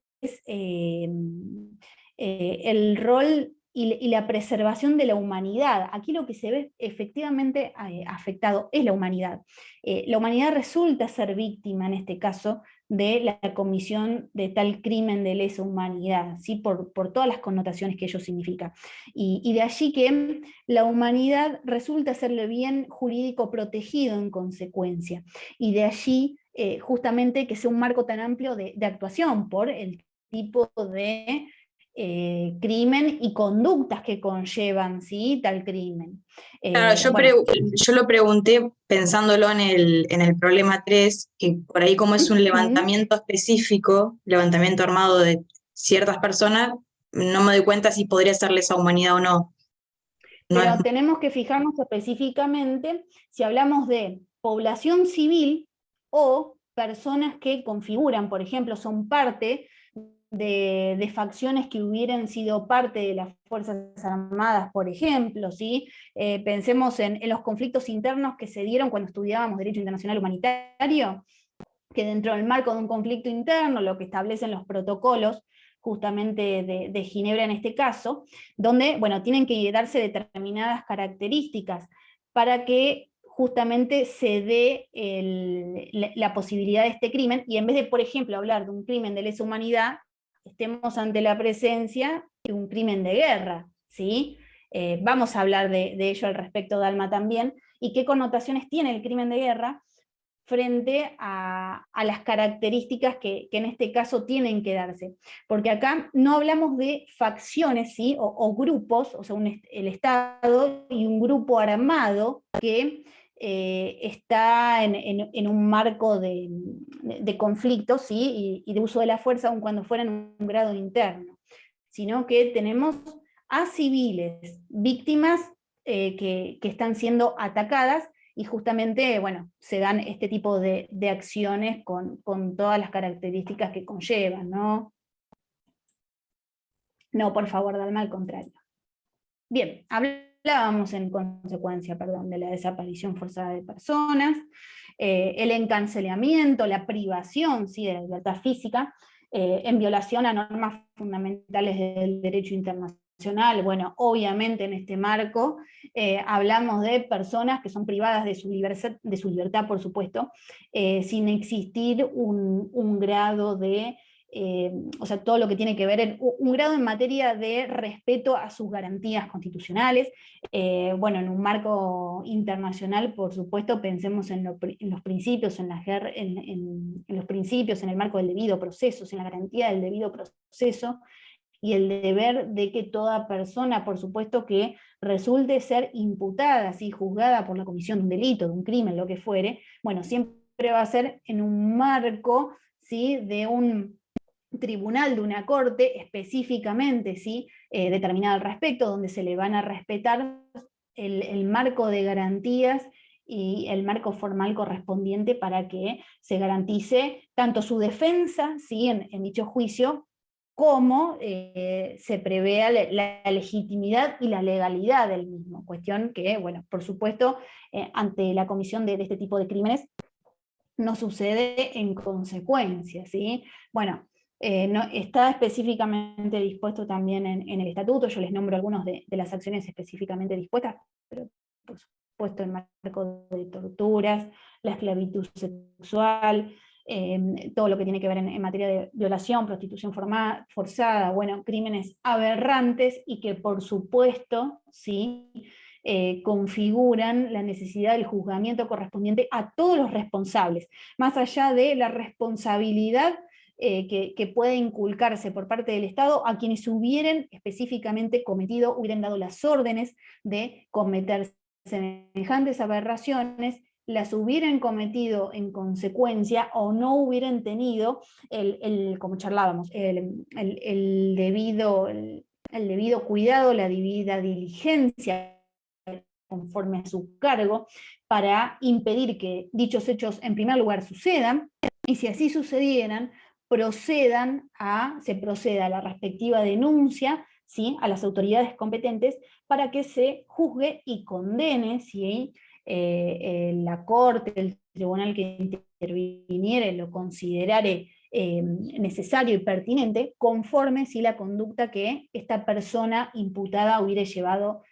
el rol y la preservación de la humanidad. Aquí lo que se ve efectivamente afectado es la humanidad. La humanidad resulta ser víctima, en este caso, de la comisión de tal crimen de lesa humanidad, ¿sí? por todas las connotaciones que ello significa. Y de allí que la humanidad resulta ser el bien jurídico protegido en consecuencia. Y de allí justamente que sea un marco tan amplio de actuación por el tipo de crimen y conductas que conllevan, ¿sí? Tal crimen.
Claro, yo lo pregunté pensándolo en el problema 3, que por ahí como es un levantamiento específico, levantamiento armado de ciertas personas, no me doy cuenta si podría ser lesa humanidad o no.
Pero tenemos que fijarnos específicamente si hablamos de población civil o personas que configuran, por ejemplo, son parte de facciones que hubieran sido parte de las Fuerzas Armadas, por ejemplo, ¿sí? Pensemos en los conflictos internos que se dieron cuando estudiábamos Derecho Internacional Humanitario, que dentro del marco de un conflicto interno, lo que establecen los protocolos justamente de Ginebra en este caso, donde, bueno, tienen que darse determinadas características para que justamente se dé la posibilidad de este crimen, y en vez de, por ejemplo, hablar de un crimen de lesa humanidad, estemos ante la presencia de un crimen de guerra, ¿sí? Vamos a hablar de ello al respecto, Dalma, también, y qué connotaciones tiene el crimen de guerra frente a las características que en este caso tienen que darse. Porque acá no hablamos de facciones, ¿sí? o grupos, o sea, el Estado y un grupo armado que está en un marco de conflicto, ¿sí? y de uso de la fuerza, aun cuando fuera en un grado interno, sino que tenemos a civiles, víctimas que están siendo atacadas, y justamente, bueno, se dan este tipo de acciones con todas las características que conllevan, ¿no? No, por favor, Dalma, al contrario. Bien, hablábamos en consecuencia, perdón, de la desaparición forzada de personas, el encarcelamiento, la privación, ¿sí? de la libertad física, en violación a normas fundamentales del derecho internacional. Bueno, obviamente en este marco hablamos de personas que son privadas de su libertad, por supuesto, sin existir un grado de, o sea, todo lo que tiene que ver, un grado en materia de respeto a sus garantías constitucionales. Bueno, en un marco internacional, por supuesto, pensemos en los principios, en los principios, en el marco del debido proceso, en la garantía del debido proceso, y el deber de que toda persona, por supuesto, que resulte ser imputada, ¿sí? juzgada por la comisión de un delito, de un crimen, lo que fuere, bueno, siempre va a ser en un marco, ¿sí? de un tribunal, de una corte específicamente, ¿sí? Determinada al respecto, donde se le van a respetar el marco de garantías y el marco formal correspondiente para que se garantice tanto su defensa, ¿sí? en dicho juicio, como se prevea la legitimidad y la legalidad del mismo, cuestión que, bueno, por supuesto, ante la comisión de este tipo de crímenes no sucede en consecuencia, ¿sí? Bueno, no, está específicamente dispuesto también en el estatuto, yo les nombro algunas de las acciones específicamente dispuestas, pero por supuesto el marco de torturas, la esclavitud sexual, todo lo que tiene que ver en materia de violación, prostitución forzada, bueno, crímenes aberrantes y que por supuesto, ¿sí? Configuran la necesidad del juzgamiento correspondiente a todos los responsables, más allá de la responsabilidad que puede inculcarse por parte del Estado a quienes hubieran específicamente hubieran dado las órdenes de cometer semejantes aberraciones, las hubieran cometido en consecuencia o no hubieran tenido como charlábamos, el debido, el debido cuidado, la debida diligencia conforme a su cargo, para impedir que dichos hechos en primer lugar sucedan, y si así sucedieran, se proceda a la respectiva denuncia, ¿sí?, a las autoridades competentes para que se juzgue y condene, si la Corte, el tribunal que interviniere lo considerare necesario y pertinente, conforme si la conducta que esta persona imputada hubiera llevado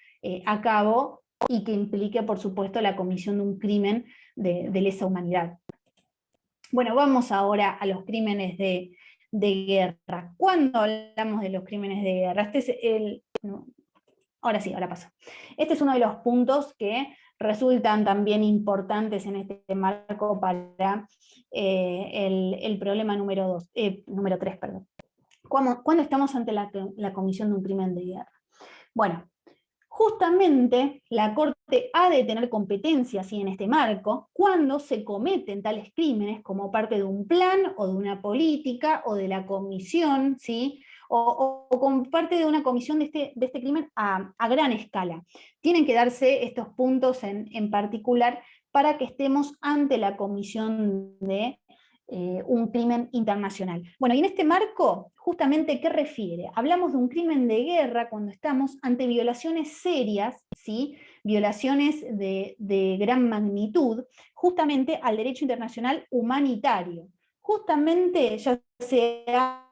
a cabo y que implique, por supuesto, la comisión de un crimen de lesa humanidad. Bueno, vamos ahora a los crímenes de guerra. ¿Cuándo hablamos de los crímenes de guerra? Ahora sí, ahora paso. Este es uno de los puntos que resultan también importantes en este marco para el problema número 3. Perdón. ¿Cuándo estamos ante la comisión de un crimen de guerra? Bueno, justamente la Corte ha de tener competencia, ¿sí?, en este marco cuando se cometen tales crímenes como parte de un plan o de una política o de la comisión, ¿sí?, o como parte de una comisión de este crimen a gran escala. Tienen que darse estos puntos en particular para que estemos ante la comisión de un crimen internacional. Bueno, y en este marco, justamente, ¿qué refiere? Hablamos de un crimen de guerra cuando estamos ante violaciones serias, ¿sí?, violaciones de gran magnitud, justamente al derecho internacional humanitario. Justamente, ya sea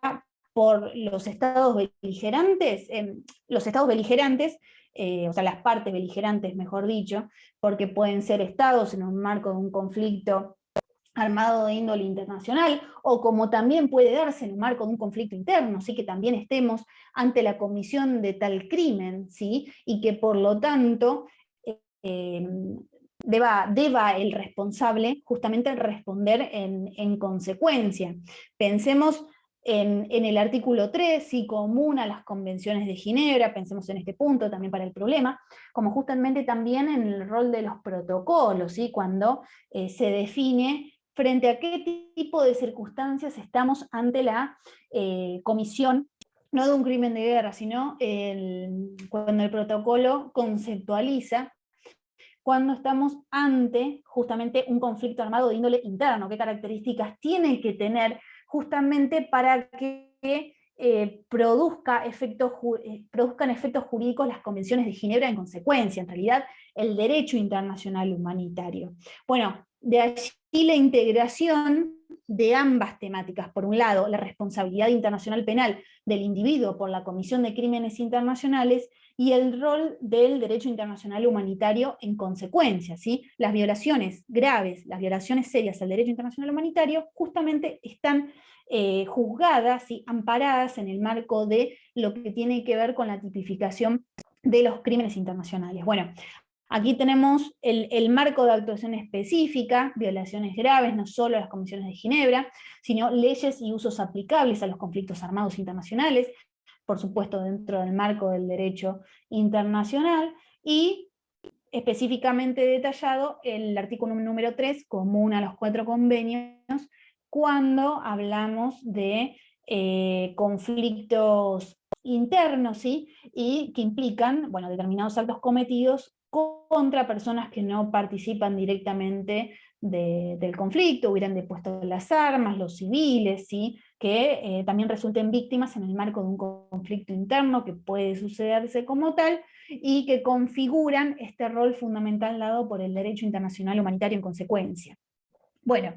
por los estados beligerantes, o sea, las partes beligerantes, mejor dicho, porque pueden ser estados en un marco de un conflicto armado de índole internacional, o como también puede darse en un marco de un conflicto interno, ¿sí?, que también estemos ante la comisión de tal crimen, ¿sí?, y que por lo tanto deba el responsable justamente responder en consecuencia. Pensemos en el artículo 3, ¿sí?, común a las convenciones de Ginebra, pensemos en este punto también para el problema, como justamente también en el rol de los protocolos, ¿sí?, cuando se define frente a qué tipo de circunstancias estamos ante la comisión, no de un crimen de guerra, sino cuando el protocolo conceptualiza cuando estamos ante justamente un conflicto armado de índole interno, qué características tiene que tener justamente para que produzcan efectos jurídicos las convenciones de Ginebra en consecuencia, en realidad el derecho internacional humanitario. Bueno, de allí la integración de ambas temáticas. Por un lado, la responsabilidad internacional penal del individuo por la comisión de crímenes internacionales y el rol del derecho internacional humanitario en consecuencia, ¿sí? Las violaciones graves, las violaciones serias al derecho internacional humanitario justamente están juzgadas y amparadas en el marco de lo que tiene que ver con la tipificación de los crímenes internacionales. Bueno, aquí tenemos el marco de actuación específica, violaciones graves, no solo a las convenciones de Ginebra, sino leyes y usos aplicables a los conflictos armados internacionales, por supuesto dentro del marco del derecho internacional, y específicamente detallado el artículo número 3, común a los 4 convenios, cuando hablamos de conflictos internos, ¿sí?, y que implican, bueno, determinados actos cometidos contra personas que no participan directamente del conflicto, hubieran depuesto las armas, los civiles, ¿sí?, que también resulten víctimas en el marco de un conflicto interno que puede sucederse como tal, y que configuran este rol fundamental dado por el derecho internacional humanitario en consecuencia. Bueno,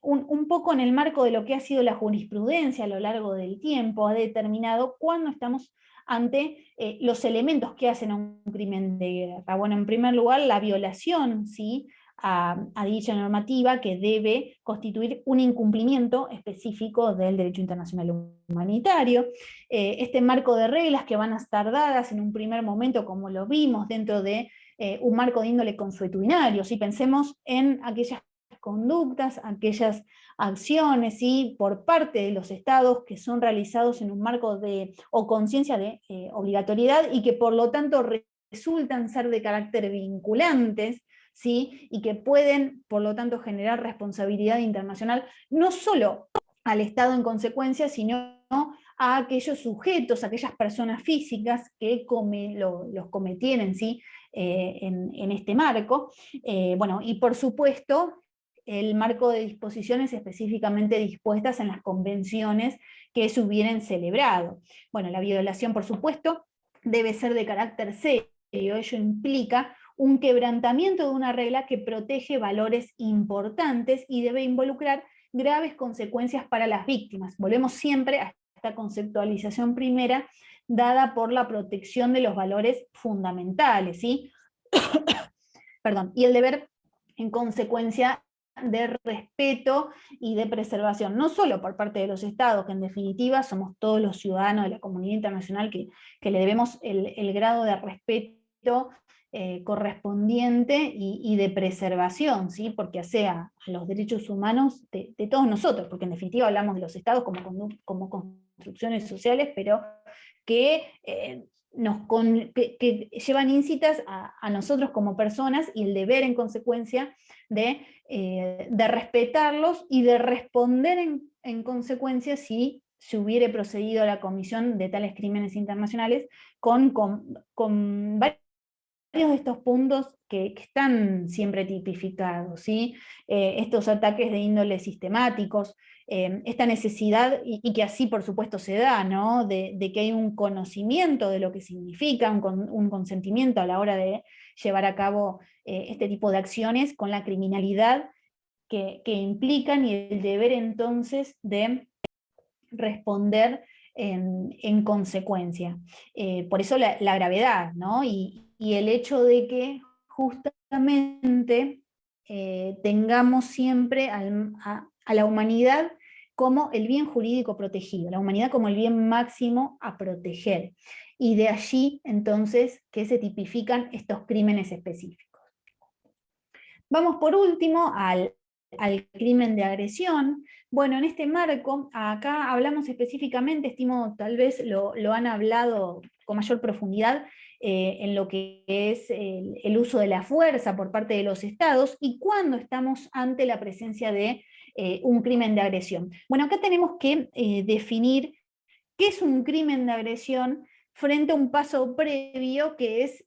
un poco en el marco de lo que ha sido la jurisprudencia a lo largo del tiempo, ha determinado cuándo estamos ante los elementos que hacen a un crimen de guerra. Bueno, en primer lugar, la violación, ¿sí?, a dicha normativa, que debe constituir un incumplimiento específico del derecho internacional humanitario. Este marco de reglas que van a estar dadas en un primer momento, como lo vimos, dentro de un marco de índole consuetudinario. Si pensemos en aquellas conductas, aquellas acciones, ¿sí?, por parte de los estados que son realizados en un marco o conciencia de obligatoriedad, y que por lo tanto resultan ser de carácter vinculantes, ¿sí?, y que pueden por lo tanto generar responsabilidad internacional, no solo al Estado en consecuencia, sino a aquellos sujetos, a aquellas personas físicas que los cometieron, ¿sí? En este marco. Bueno, y por supuesto, el marco de disposiciones específicamente dispuestas en las convenciones que se hubieran celebrado. Bueno, la violación, por supuesto, debe ser de carácter serio. Ello implica un quebrantamiento de una regla que protege valores importantes y debe involucrar graves consecuencias para las víctimas. Volvemos siempre a esta conceptualización primera dada por la protección de los valores fundamentales, ¿sí? Perdón, y el deber en consecuencia de respeto y de preservación, no solo por parte de los estados, que en definitiva somos todos los ciudadanos de la comunidad internacional que le debemos el grado de respeto correspondiente y de preservación, ¿sí? Porque sea a los derechos humanos de todos nosotros, porque en definitiva hablamos de los estados como construcciones sociales, pero que que llevan íncitas a nosotros como personas, y el deber en consecuencia de respetarlos y de responder en consecuencia si se hubiere procedido a la comisión de tales crímenes internacionales con varios de estos puntos que están siempre tipificados, ¿sí? Estos ataques de índole sistemáticos, esta necesidad, y que así por supuesto se da, ¿no? De que hay un conocimiento de lo que significa, un consentimiento a la hora de llevar a cabo este tipo de acciones con la criminalidad que implican, y el deber entonces de responder en consecuencia. Por eso la gravedad, ¿no? Y el hecho de que justamente tengamos siempre a la humanidad como el bien jurídico protegido, la humanidad como el bien máximo a proteger. Y de allí entonces que se tipifican estos crímenes específicos. Vamos por último al crimen de agresión. Bueno, en este marco, acá hablamos específicamente, estimo tal vez lo han hablado con mayor profundidad, en lo que es el uso de la fuerza por parte de los estados, y cuando estamos ante la presencia de un crimen de agresión. Bueno, acá tenemos que definir qué es un crimen de agresión frente a un paso previo que es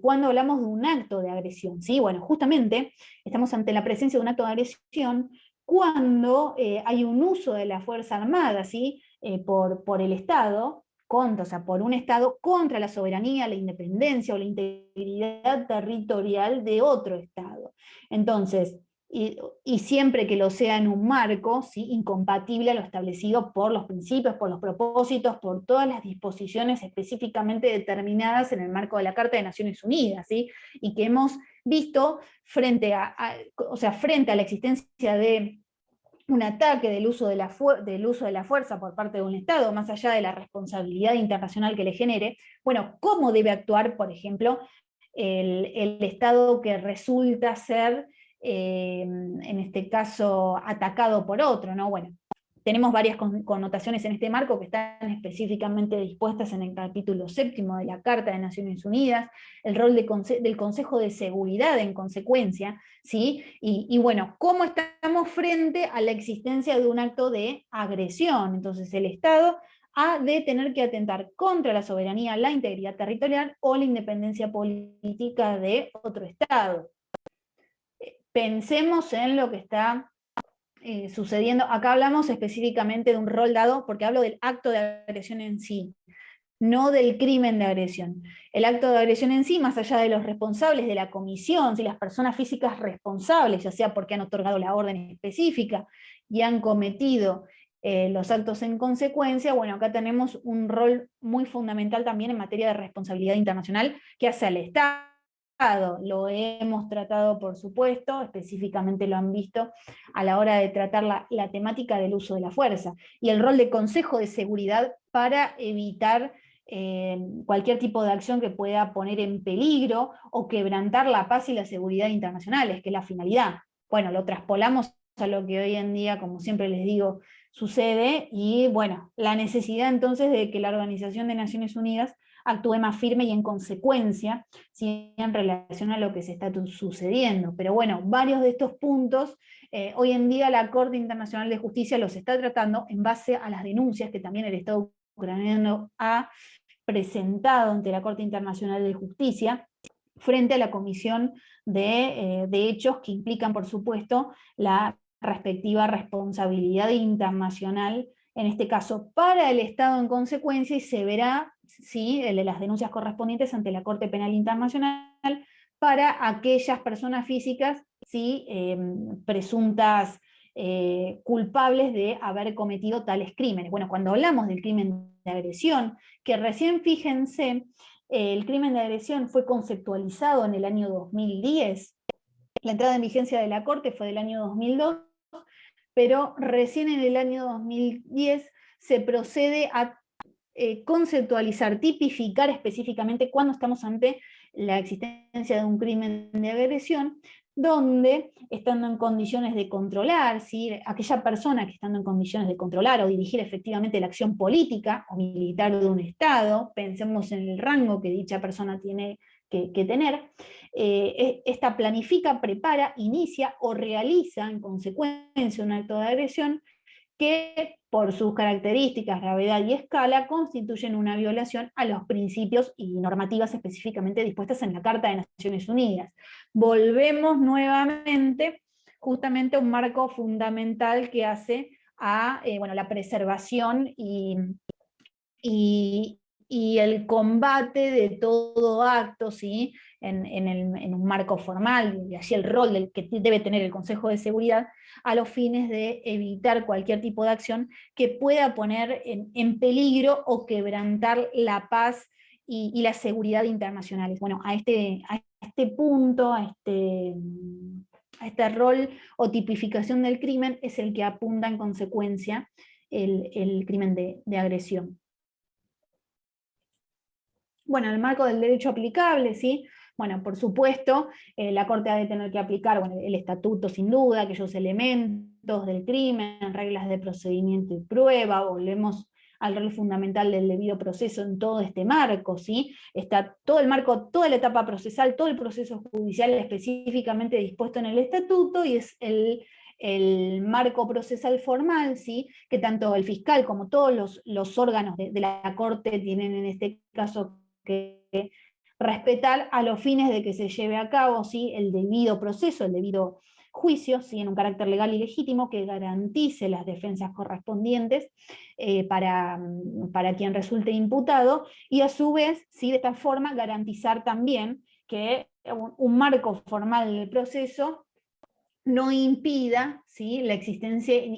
cuando hablamos de un acto de agresión, ¿sí? Bueno, justamente estamos ante la presencia de un acto de agresión cuando hay un uso de la Fuerza Armada, ¿sí? Por el Estado, o sea, por un Estado contra la soberanía, la independencia o la integridad territorial de otro Estado. Entonces, y siempre que lo sea en un marco, ¿sí? Incompatible a lo establecido por los principios, por los propósitos, por todas las disposiciones específicamente determinadas en el marco de la Carta de Naciones Unidas, ¿sí? Y que hemos visto frente frente a la existencia de un ataque del uso de la fuerza por parte de un Estado, más allá de la responsabilidad internacional que le genere, bueno, ¿cómo debe actuar, por ejemplo, el Estado que resulta ser en este caso atacado por otro, ¿no? Bueno, tenemos varias connotaciones en este marco que están específicamente dispuestas en el capítulo 7 de la Carta de Naciones Unidas, el rol del Consejo de Seguridad en consecuencia, ¿sí? Y bueno, ¿cómo estamos frente a la existencia de un acto de agresión? Entonces el Estado ha de tener que atentar contra la soberanía, la integridad territorial o la independencia política de otro Estado. Pensemos en lo que está sucediendo. Acá hablamos específicamente de un rol dado, porque hablo del acto de agresión en sí, no del crimen de agresión. El acto de agresión en sí, más allá de los responsables de la comisión, si las personas físicas responsables, ya sea porque han otorgado la orden específica y han cometido los actos en consecuencia, bueno, acá tenemos un rol muy fundamental también en materia de responsabilidad internacional que hace al Estado. Lo hemos tratado, por supuesto, específicamente lo han visto a la hora de tratar la temática del uso de la fuerza, y el rol de Consejo de Seguridad para evitar cualquier tipo de acción que pueda poner en peligro o quebrantar la paz y la seguridad internacionales, que es la finalidad. Bueno, lo traspolamos a lo que hoy en día, como siempre les digo, sucede, y bueno, la necesidad entonces de que la Organización de Naciones Unidas actúe más firme y en consecuencia, ¿sí? En relación a lo que se está sucediendo. Pero bueno, varios de estos puntos, hoy en día la Corte Internacional de Justicia los está tratando en base a las denuncias que también el Estado ucraniano ha presentado ante la Corte Internacional de Justicia, frente a la comisión de hechos que implican, por supuesto, la respectiva responsabilidad internacional, en este caso para el Estado en consecuencia, y se verá ¿sí? Las denuncias correspondientes ante la Corte Penal Internacional para aquellas personas físicas ¿sí? Presuntas culpables de haber cometido tales crímenes. Bueno, cuando hablamos del crimen de agresión, que recién fíjense, el crimen de agresión fue conceptualizado en el año 2010, la entrada en vigencia de la Corte fue del año 2002, pero recién en el año 2010 se procede a conceptualizar, tipificar específicamente cuando estamos ante la existencia de un crimen de agresión, donde, estando en condiciones de controlar, ¿sí? Aquella persona que estando en condiciones de controlar o dirigir efectivamente la acción política o militar de un Estado, pensemos en el rango que dicha persona tiene que tener, esta planifica, prepara, inicia o realiza en consecuencia un acto de agresión que por sus características, gravedad y escala constituyen una violación a los principios y normativas específicamente dispuestas en la Carta de Naciones Unidas. Volvemos nuevamente justamente a un marco fundamental que hace a bueno, la preservación y el combate de todo acto, ¿sí? En un marco formal, y así el rol que debe tener el Consejo de Seguridad, a los fines de evitar cualquier tipo de acción que pueda poner en peligro o quebrantar la paz y la seguridad internacionales. Bueno, a este punto, a este rol o tipificación del crimen es el que apunta en consecuencia el crimen de agresión. Bueno, en el marco del derecho aplicable, ¿sí? Bueno, por supuesto, la Corte ha de tener que aplicar bueno, el estatuto sin duda, aquellos elementos del crimen, reglas de procedimiento y prueba, volvemos al rol fundamental del debido proceso en todo este marco, ¿sí? Está todo el marco, toda la etapa procesal, todo el proceso judicial específicamente dispuesto en el estatuto, y es el marco procesal formal, ¿sí? Que tanto el fiscal como todos los órganos de la Corte tienen en este caso que respetar a los fines de que se lleve a cabo ¿sí? el debido proceso, el debido juicio, ¿sí? En un carácter legal y legítimo que garantice las defensas correspondientes para quien resulte imputado, y a su vez, ¿sí? De esta forma, garantizar también que un marco formal del proceso no impida, ¿sí?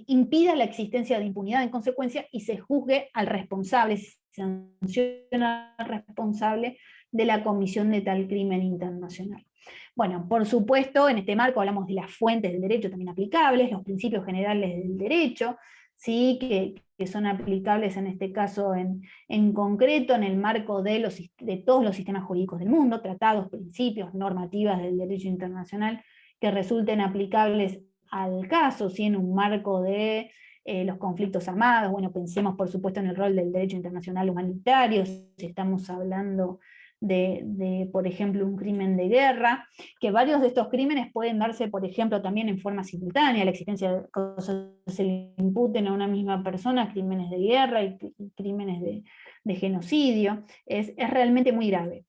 impida la existencia de impunidad en consecuencia, y se juzgue al responsable, se sanciona al responsable de la comisión de tal crimen internacional. Bueno, por supuesto, en este marco hablamos de las fuentes del derecho también aplicables, los principios generales del derecho, ¿sí? que son aplicables en este caso en concreto en el marco de todos los sistemas jurídicos del mundo, tratados, principios, normativas del derecho internacional, que resulten aplicables al caso, ¿sí? En un marco de los conflictos armados. Bueno, pensemos por supuesto en el rol del derecho internacional humanitario, si estamos hablando de, por ejemplo, un crimen de guerra, que varios de estos crímenes pueden darse, por ejemplo, también en forma simultánea, la existencia de cosas que se le imputen a una misma persona, crímenes de guerra y crímenes de genocidio, es realmente muy grave.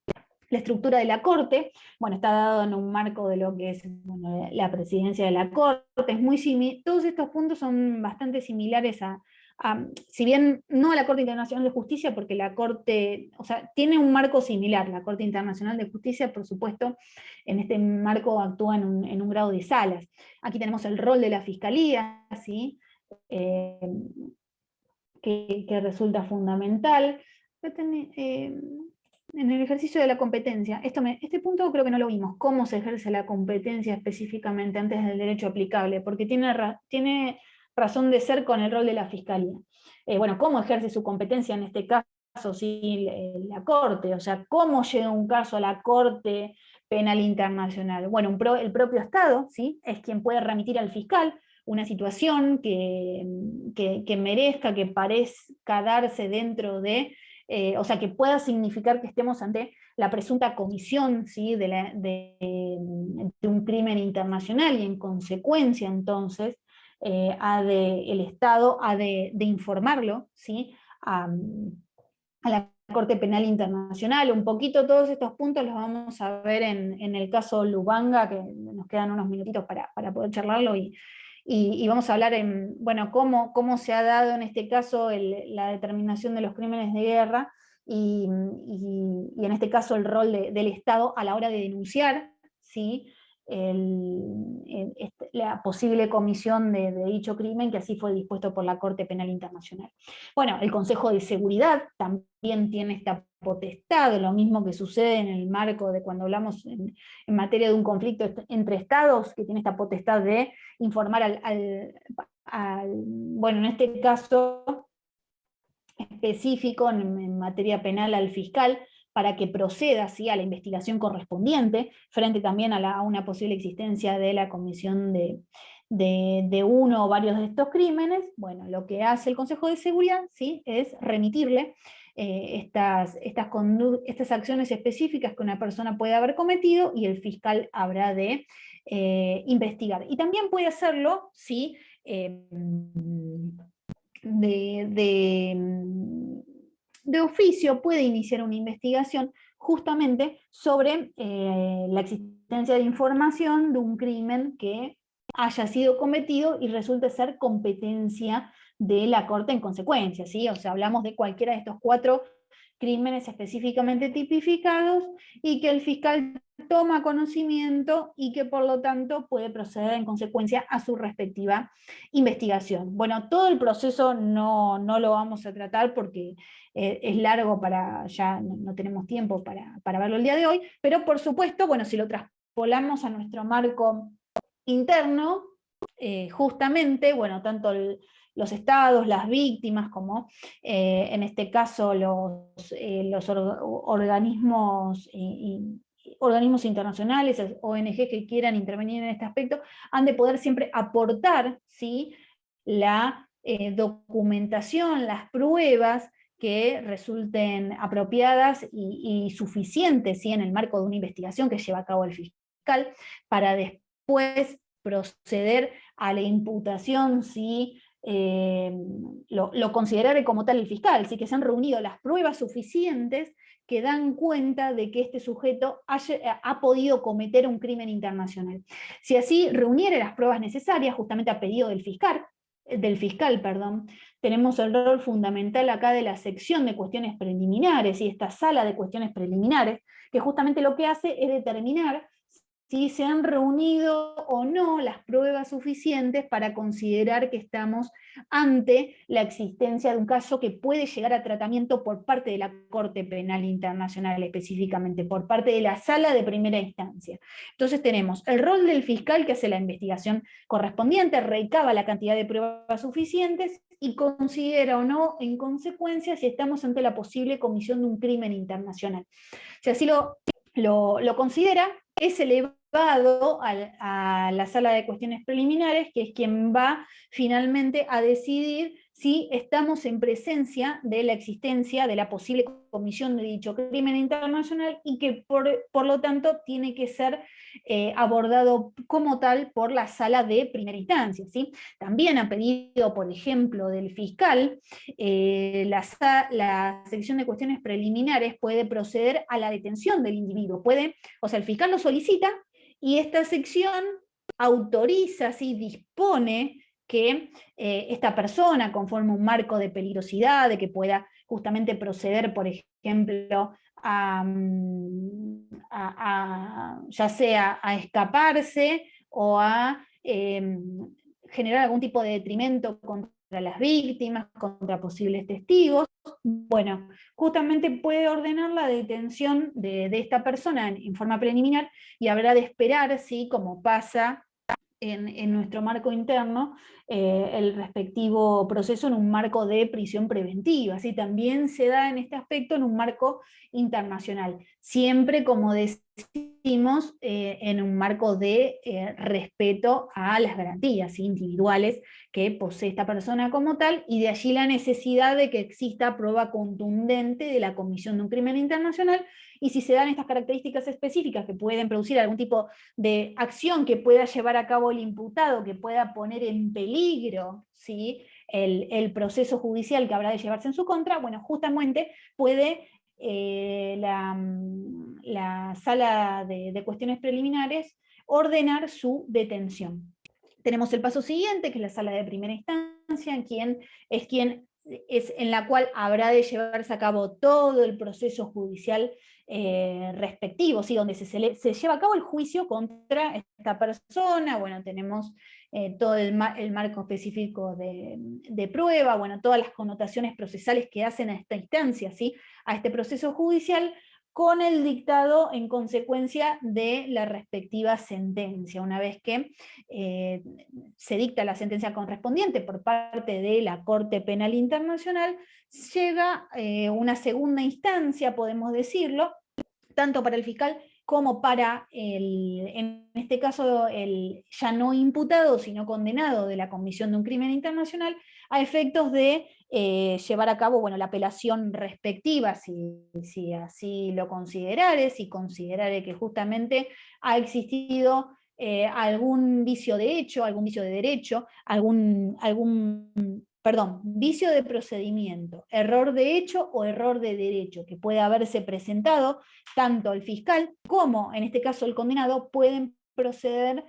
La estructura de la Corte, bueno, está dado en un marco de lo que es bueno, la presidencia de la Corte, es muy similar, todos estos puntos son bastante similares si bien no a la Corte Internacional de Justicia, porque la Corte, o sea, tiene un marco similar, la Corte Internacional de Justicia, por supuesto, en este marco actúa en un grado de salas. Aquí tenemos el rol de la Fiscalía, ¿sí? Que resulta fundamental. En el ejercicio de la competencia, este punto creo que no lo vimos, cómo se ejerce la competencia específicamente antes del derecho aplicable, porque tiene razón de ser con el rol de la Fiscalía. Bueno, cómo ejerce su competencia en este caso, sí, la Corte, o sea, cómo llega un caso a la Corte Penal Internacional. Bueno, el propio Estado, ¿sí? Es quien puede remitir al fiscal una situación que merezca, que parezca darse dentro de o sea, que pueda significar que estemos ante la presunta comisión, ¿sí?, de un crimen internacional, y en consecuencia, entonces, el Estado ha de informarlo, ¿sí?, a la Corte Penal Internacional. Un poquito todos estos puntos los vamos a ver en el caso Lubanga, que nos quedan unos minutitos para poder charlarlo, y vamos a hablar en, bueno, cómo se ha dado en este caso la determinación de los crímenes de guerra, y en este caso el rol del Estado a la hora de denunciar, ¿sí?, la posible comisión de dicho crimen, que así fue dispuesto por la Corte Penal Internacional. Bueno, el Consejo de Seguridad también tiene esta potestad, lo mismo que sucede en el marco de cuando hablamos en materia de un conflicto entre estados, que tiene esta potestad de informar bueno, en este caso específico, en materia penal, al fiscal, para que proceda, ¿sí?, a la investigación correspondiente, frente también a una posible existencia de la comisión de uno o varios de estos crímenes. Bueno, lo que hace el Consejo de Seguridad, ¿sí?, es remitirle estas acciones específicas que una persona puede haber cometido, y el fiscal habrá de investigar. Y también puede hacerlo, ¿sí?, de oficio, puede iniciar una investigación justamente sobre la existencia de información de un crimen que haya sido cometido y resulte ser competencia de la Corte en consecuencia, ¿sí? O sea, hablamos de cualquiera de estos 4 crímenes específicamente tipificados, y que el fiscal toma conocimiento y que por lo tanto puede proceder en consecuencia a su respectiva investigación. Bueno, todo el proceso no lo vamos a tratar porque es largo, ya no tenemos tiempo para verlo el día de hoy, pero por supuesto, bueno, si lo traspolamos a nuestro marco interno, justamente, bueno, tanto los estados, las víctimas, como en este caso los organismos internacionales, ONG que quieran intervenir en este aspecto, han de poder siempre aportar, ¿sí?, la documentación, las pruebas que resulten apropiadas y suficientes, ¿sí?, en el marco de una investigación que lleva a cabo el fiscal, para después proceder a la imputación, si lo considerare como tal el fiscal, ¿sí?, que se han reunido las pruebas suficientes que dan cuenta de que este sujeto ha podido cometer un crimen internacional. Si así reuniere las pruebas necesarias, justamente a pedido del fiscal, tenemos el rol fundamental acá de la sección de cuestiones preliminares, y esta sala de cuestiones preliminares, que justamente lo que hace es determinar si se han reunido o no las pruebas suficientes para considerar que estamos ante la existencia de un caso que puede llegar a tratamiento por parte de la Corte Penal Internacional, específicamente por parte de la sala de primera instancia. Entonces tenemos el rol del fiscal, que hace la investigación correspondiente, recaba la cantidad de pruebas suficientes y considera o no, en consecuencia, si estamos ante la posible comisión de un crimen internacional. Si así lo considera, es elevado a la sala de cuestiones preliminares, que es quien va finalmente a decidir si estamos en presencia de la existencia de la posible comisión de dicho crimen internacional, y que por lo tanto tiene que ser abordado como tal por la sala de primera instancia, ¿sí? También ha pedido, por ejemplo, del fiscal, la sección de cuestiones preliminares puede proceder a la detención del individuo. O sea, el fiscal lo solicita y esta sección autoriza, ¿sí?, dispone que esta persona, conforme un marco de peligrosidad, de que pueda justamente proceder, por ejemplo, ya sea a escaparse o a generar algún tipo de detrimento contra las víctimas, contra posibles testigos, bueno, justamente puede ordenar la detención de esta persona en forma preliminar, y habrá de esperar, ¿sí?, como pasa en nuestro marco interno, el respectivo proceso en un marco de prisión preventiva, ¿sí? También se da en este aspecto en un marco internacional. Siempre, como decía decimos, en un marco de respeto a las garantías individuales que posee esta persona como tal, y de allí la necesidad de que exista prueba contundente de la comisión de un crimen internacional, y si se dan estas características específicas que pueden producir algún tipo de acción que pueda llevar a cabo el imputado, que pueda poner en peligro, ¿sí?, el proceso judicial que habrá de llevarse en su contra, bueno, justamente puede la sala de cuestiones preliminares ordenar su detención. Tenemos el paso siguiente, que es la sala de primera instancia, quien es en la cual habrá de llevarse a cabo todo el proceso judicial respectivo, ¿sí?, donde se lleva a cabo el juicio contra esta persona. Bueno, tenemos todo el marco específico de prueba, bueno, todas las connotaciones procesales que hacen a esta instancia, ¿sí?, a este proceso judicial, con el dictado en consecuencia de la respectiva sentencia. Una vez que se dicta la sentencia correspondiente por parte de la Corte Penal Internacional, llega una segunda instancia, podemos decirlo, tanto para el fiscal como para en este caso, el ya no imputado, sino condenado de la comisión de un crimen internacional, a efectos de llevar a cabo, bueno, la apelación respectiva, si así lo considerare, si considerare que justamente ha existido algún vicio de hecho, algún vicio de derecho, vicio de procedimiento, error de hecho o error de derecho, que puede haberse presentado. Tanto el fiscal como, en este caso, el condenado pueden proceder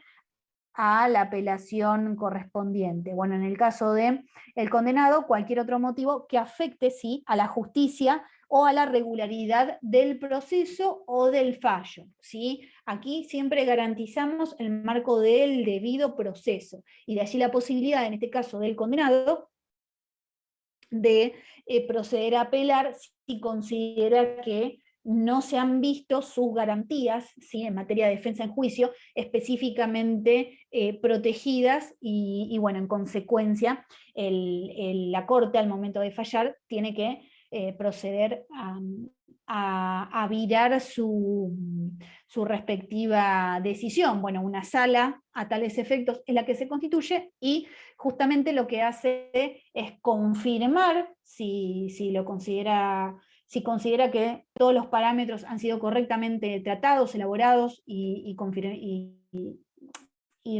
a la apelación correspondiente. Bueno, en el caso del condenado, cualquier otro motivo que afecte, sí, a la justicia o a la regularidad del proceso o del fallo, ¿sí? Aquí siempre garantizamos el marco del debido proceso, y de allí la posibilidad, en este caso del condenado, de proceder a apelar si considera que no se han visto sus garantías, ¿sí?, en materia de defensa en juicio, específicamente protegidas, y bueno, en consecuencia, la Corte, al momento de fallar, tiene que proceder a virar su respectiva decisión. Bueno, una sala a tales efectos es la que se constituye, y justamente lo que hace es confirmar si considera que todos los parámetros han sido correctamente tratados, elaborados y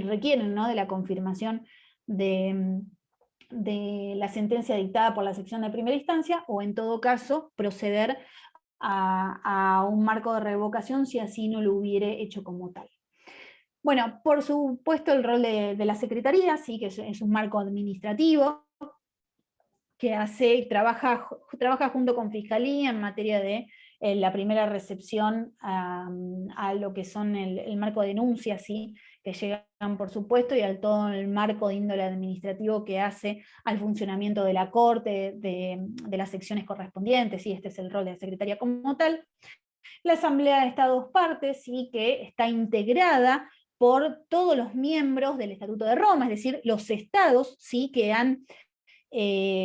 requieren, ¿no?, de la confirmación de la sentencia dictada por la sección de primera instancia, o en todo caso proceder a un marco de revocación si así no lo hubiere hecho como tal. Bueno, por supuesto el rol de la Secretaría, sí, que es un marco administrativo que trabaja junto con Fiscalía en materia de la primera recepción a lo que son el marco de denuncias, ¿sí?, que llegan, por supuesto, y al todo el marco de índole administrativo que hace al funcionamiento de la Corte, de las secciones correspondientes, ¿sí? Este es el rol de la Secretaría como tal. La Asamblea de Estados Partes, ¿sí?, que está integrada por todos los miembros del Estatuto de Roma, es decir, los estados, ¿sí?, que han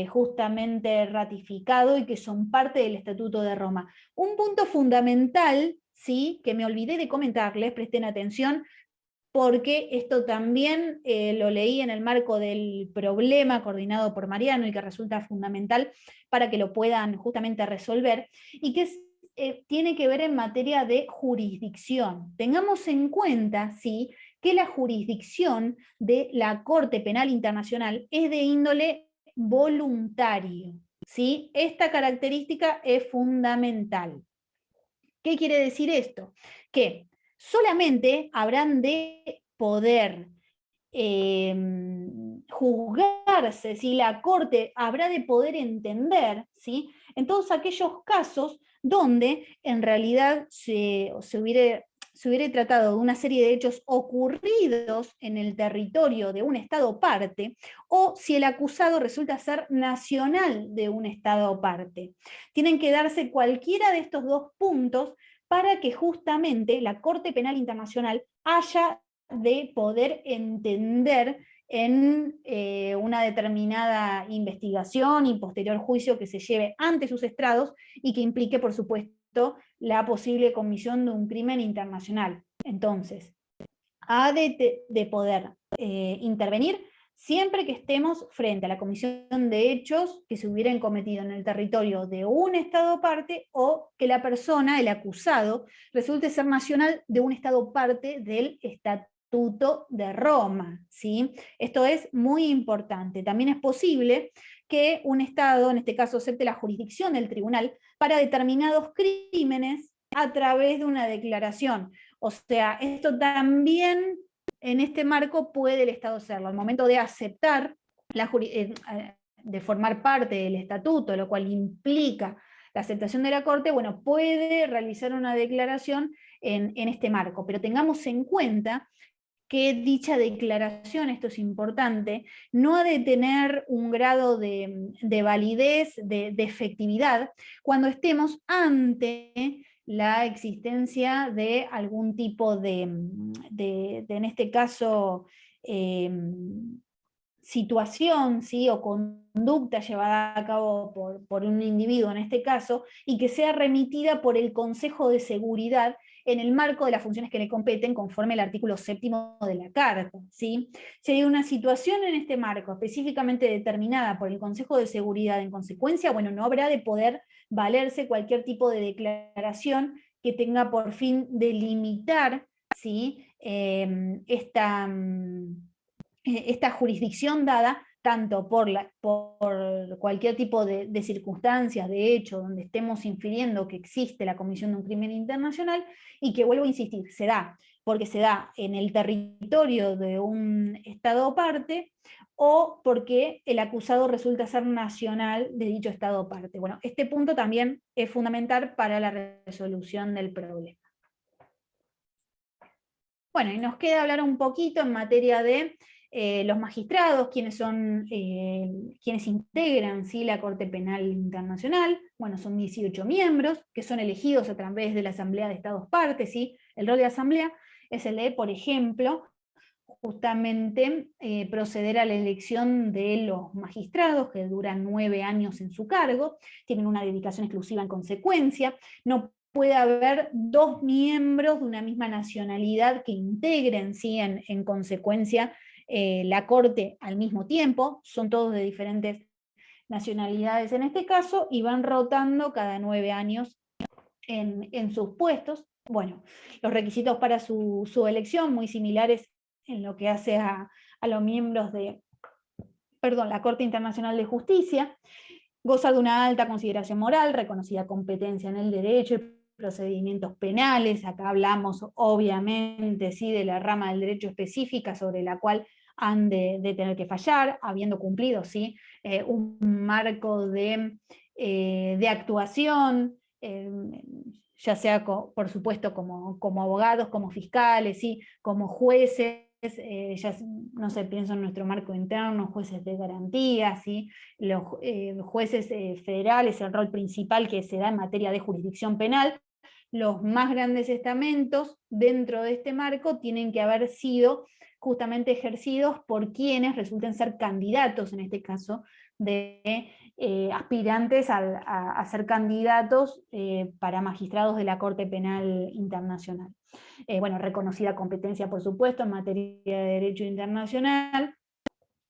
justamente ratificado y que son parte del Estatuto de Roma. Un punto fundamental, ¿sí?, que me olvidé de comentarles, presten atención, porque esto también lo leí en el marco del problema coordinado por Mariano y que resulta fundamental para que lo puedan justamente resolver, y que tiene que ver en materia de jurisdicción. Tengamos en cuenta, ¿sí?, que la jurisdicción de la Corte Penal Internacional es de índole voluntario, ¿sí? Esta característica es fundamental. ¿Qué quiere decir esto? Que solamente habrán de poder juzgarse, ¿sí?, la Corte habrá de poder entender, ¿sí?, en todos aquellos casos donde en realidad se hubiera tratado de una serie de hechos ocurridos en el territorio de un Estado parte, o si el acusado resulta ser nacional de un Estado parte. Tienen que darse cualquiera de estos dos puntos para que justamente la Corte Penal Internacional haya de poder entender en una determinada investigación y posterior juicio que se lleve ante sus estrados y que implique, por supuesto, la posible comisión de un crimen internacional. Entonces, ha de poder intervenir siempre que estemos frente a la comisión de hechos que se hubieran cometido en el territorio de un Estado parte o que la persona, el acusado, resulte ser nacional de un Estado parte del Estatuto de Roma, ¿sí? Esto es muy importante. También es posible que un Estado, en este caso, acepte la jurisdicción del tribunal para determinados crímenes a través de una declaración. O sea, esto también en este marco puede el Estado hacerlo. Al momento de aceptar, de formar parte del estatuto, lo cual implica la aceptación de la Corte, bueno, puede realizar una declaración en este marco. Pero tengamos en cuenta que dicha declaración, esto es importante, no ha de tener un grado de validez, de efectividad, cuando estemos ante la existencia de algún tipo en este caso, situación, ¿sí? O conducta llevada a cabo por un individuo en este caso, y que sea remitida por el Consejo de Seguridad en el marco de las funciones que le competen conforme al artículo 7º de la Carta, ¿sí? Si hay una situación en este marco específicamente determinada por el Consejo de Seguridad en consecuencia, bueno, no habrá de poder valerse cualquier tipo de declaración que tenga por fin delimitar, ¿sí? Esta jurisdicción dada tanto por cualquier tipo de circunstancias, de hecho, donde estemos infiriendo que existe la comisión de un crimen internacional, y que, vuelvo a insistir, se da porque se da en el territorio de un Estado parte, o porque el acusado resulta ser nacional de dicho Estado parte. Bueno, este punto también es fundamental para la resolución del problema. Bueno, y nos queda hablar un poquito en materia de los magistrados, quienes son quienes integran, ¿sí?, la Corte Penal Internacional. Bueno, son 18 miembros que son elegidos a través de la Asamblea de Estados Partes, ¿sí? El rol de la Asamblea es el de, por ejemplo, justamente proceder a la elección de los magistrados, que duran 9 años en su cargo, tienen una dedicación exclusiva en consecuencia, no puede haber 2 miembros de una misma nacionalidad que integren, ¿sí?, en consecuencia la Corte al mismo tiempo, son todos de diferentes nacionalidades en este caso, y van rotando cada 9 años en sus puestos. Bueno, los requisitos para su elección, muy similares en lo que hace a los miembros de la Corte Internacional de Justicia. Goza de una alta consideración moral, reconocida competencia en el derecho y procedimientos penales. Acá hablamos obviamente, sí, de la rama del derecho específica sobre la cual han de tener que fallar, habiendo cumplido, ¿sí?, un marco de actuación, ya sea, por supuesto, como abogados, como fiscales, ¿sí?, como jueces, ya no sé, pienso en nuestro marco interno, jueces de garantía, ¿sí?, los jueces federales, el rol principal que se da en materia de jurisdicción penal. Los más grandes estamentos dentro de este marco tienen que haber sido justamente ejercidos por quienes resulten ser candidatos, en este caso, de aspirantes a ser candidatos para magistrados de la Corte Penal Internacional. Bueno, reconocida competencia, por supuesto, en materia de derecho internacional,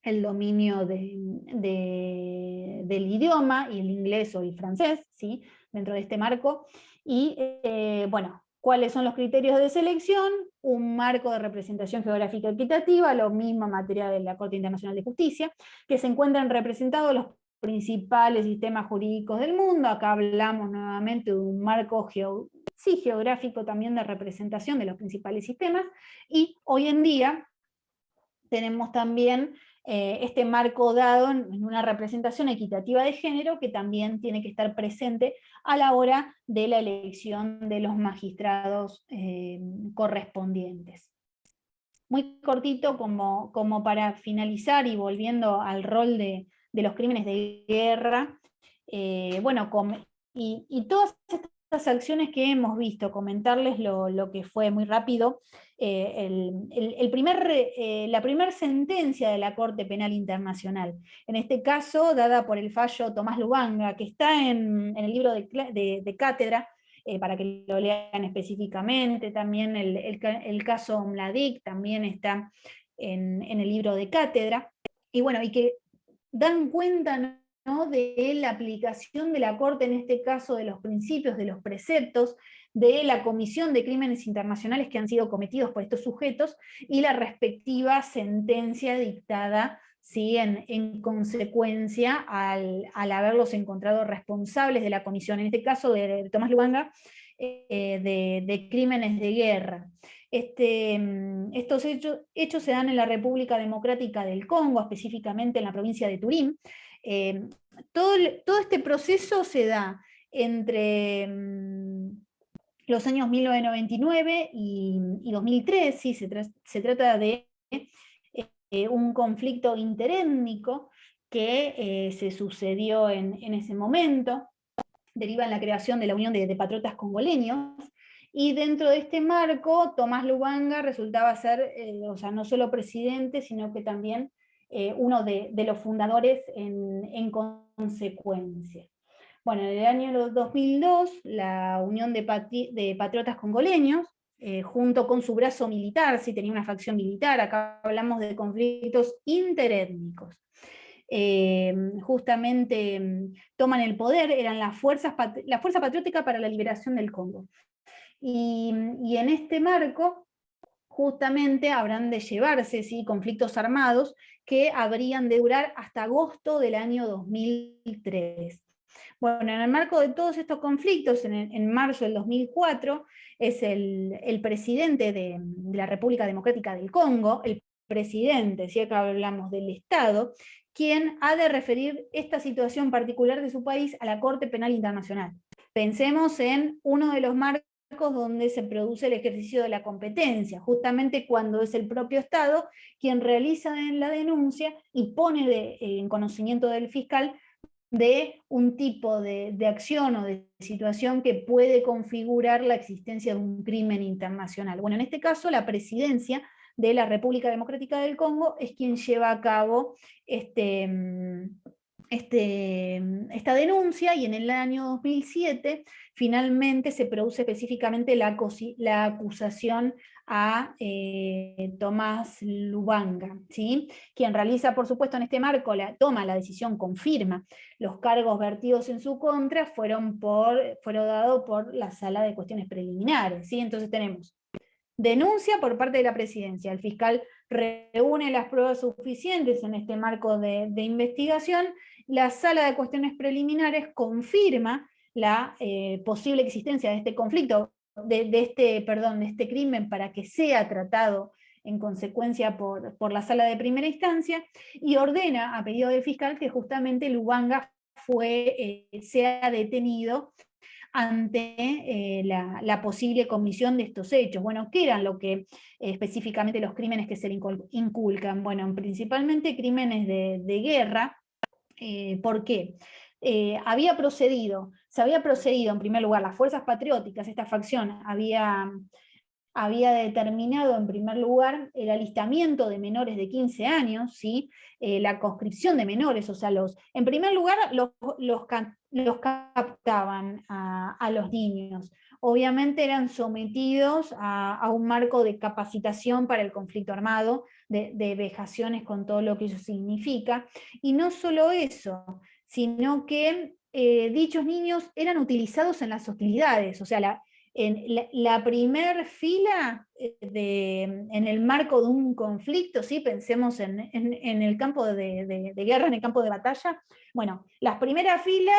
el dominio del idioma, y el inglés o el francés, ¿sí?, dentro de este marco. Y bueno, ¿cuáles son los criterios de selección? Un marco de representación geográfica equitativa, lo mismo en materia de la Corte Internacional de Justicia, que se encuentran representados los principales sistemas jurídicos del mundo. Acá hablamos nuevamente de un marco geográfico también de representación de los principales sistemas, y hoy en día tenemos también este marco dado en una representación equitativa de género, que también tiene que estar presente a la hora de la elección de los magistrados correspondientes. Muy cortito como para finalizar, y volviendo al rol de los crímenes de guerra, bueno, y todas estas acciones que hemos visto, comentarles lo que fue muy rápido. La primera sentencia de la Corte Penal Internacional, en este caso dada por el fallo Tomás Lubanga, que está en el libro de cátedra, para que lo lean específicamente. También el caso Mladic también está en el libro de cátedra, y bueno, y que dan cuenta, ¿no?, de la aplicación de la Corte, en este caso de los principios, de los preceptos, de la comisión de crímenes internacionales que han sido cometidos por estos sujetos, y la respectiva sentencia dictada, ¿sí?, en consecuencia al haberlos encontrado responsables de la comisión, en este caso de Tomás Lubanga, de crímenes de guerra. Estos hechos se dan en la República Democrática del Congo, específicamente en la provincia de Turín. Todo este proceso se da entre los años 1999 y 2003, ¿sí? Se trata de un conflicto interétnico que se sucedió en ese momento, deriva en la creación de la Unión de Patriotas Congoleños, y dentro de este marco Tomás Lubanga resultaba ser, o sea, no solo presidente, sino que también uno de los fundadores en consecuencia. Bueno, en el año 2002, la Unión de Patriotas Congoleños, junto con su brazo militar, sí, tenía una facción militar, acá hablamos de conflictos interétnicos, justamente toman el poder, eran la Fuerza Patriótica para la Liberación del Congo. Y en este marco, justamente habrán de llevarse, ¿sí?, conflictos armados que habrían de durar hasta agosto del año 2003. Bueno, en el marco de todos estos conflictos, en marzo del 2004, es el presidente de la República Democrática del Congo, el presidente, si acá hablamos del Estado, quien ha de referir esta situación particular de su país a la Corte Penal Internacional. Pensemos en uno de los marcos donde se produce el ejercicio de la competencia, justamente cuando es el propio Estado quien realiza la denuncia y pone en conocimiento del fiscal de un tipo de acción o de situación que puede configurar la existencia de un crimen internacional. Bueno, en este caso la presidencia de la República Democrática del Congo es quien lleva a cabo esta denuncia, y en el año 2007 finalmente se produce específicamente la acusación a Tomás Lubanga, ¿sí?, quien realiza, por supuesto, en este marco, toma la decisión, confirma los cargos vertidos en su contra, fueron dados por la Sala de Cuestiones Preliminares, ¿sí? Entonces tenemos denuncia por parte de la presidencia, el fiscal reúne las pruebas suficientes en este marco de investigación, la Sala de Cuestiones Preliminares confirma la posible existencia de este conflicto, de este crimen, para que sea tratado en consecuencia por la Sala de Primera Instancia, y ordena a pedido del fiscal que justamente Lubanga sea detenido ante la posible comisión de estos hechos. Bueno, ¿qué eran lo que específicamente los crímenes que se le inculcan? Bueno, principalmente crímenes de guerra. ¿Por qué? Se había procedido en primer lugar, las fuerzas patrióticas, esta facción había determinado en primer lugar el alistamiento de menores de 15 años, ¿sí? La conscripción de menores, o sea, en primer lugar los captaban a los niños, obviamente eran sometidos a un marco de capacitación para el conflicto armado, de vejaciones con todo lo que eso significa, y no solo eso, sino que dichos niños eran utilizados en las hostilidades, o sea, en la primer fila en el marco de un conflicto, ¿sí? Pensemos en el campo de guerra, en el campo de batalla. Bueno, las primeras filas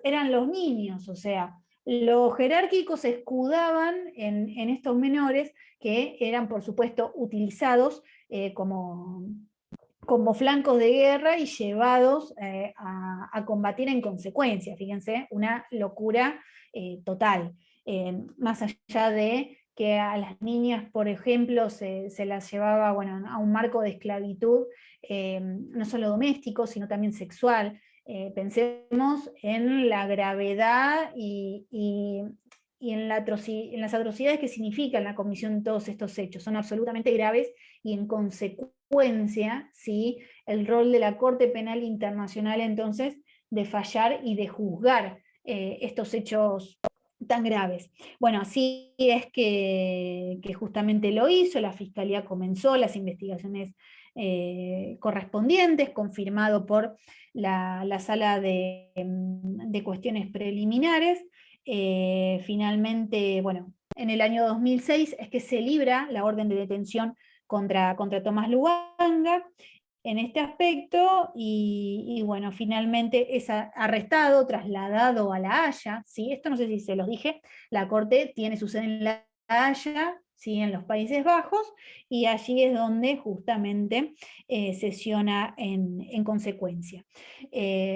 eran los niños, o sea, los jerárquicos se escudaban en estos menores que eran, por supuesto, utilizados como flancos de guerra y llevados a combatir en consecuencia. Fíjense, una locura total. Más allá de que a las niñas, por ejemplo, se las llevaba, bueno, a un marco de esclavitud, no solo doméstico, sino también sexual. Pensemos en la gravedad y y en las atrocidades que significan la comisión de todos estos hechos. Son absolutamente graves y en consecuencia, ¿sí?, el rol de la Corte Penal Internacional entonces de fallar y de juzgar estos hechos tan graves. Bueno, así es que justamente lo hizo, la Fiscalía comenzó las investigaciones correspondientes, confirmado por la Sala de Cuestiones Preliminares. Finalmente, bueno, en el año 2006 es que se libra la orden de detención contra Tomás Lubanga en este aspecto, y bueno, finalmente es arrestado, trasladado a La Haya, ¿sí? Esto no sé si se los dije, la Corte tiene su sede en La Haya, ¿sí?, en los Países Bajos, y allí es donde justamente sesiona en consecuencia.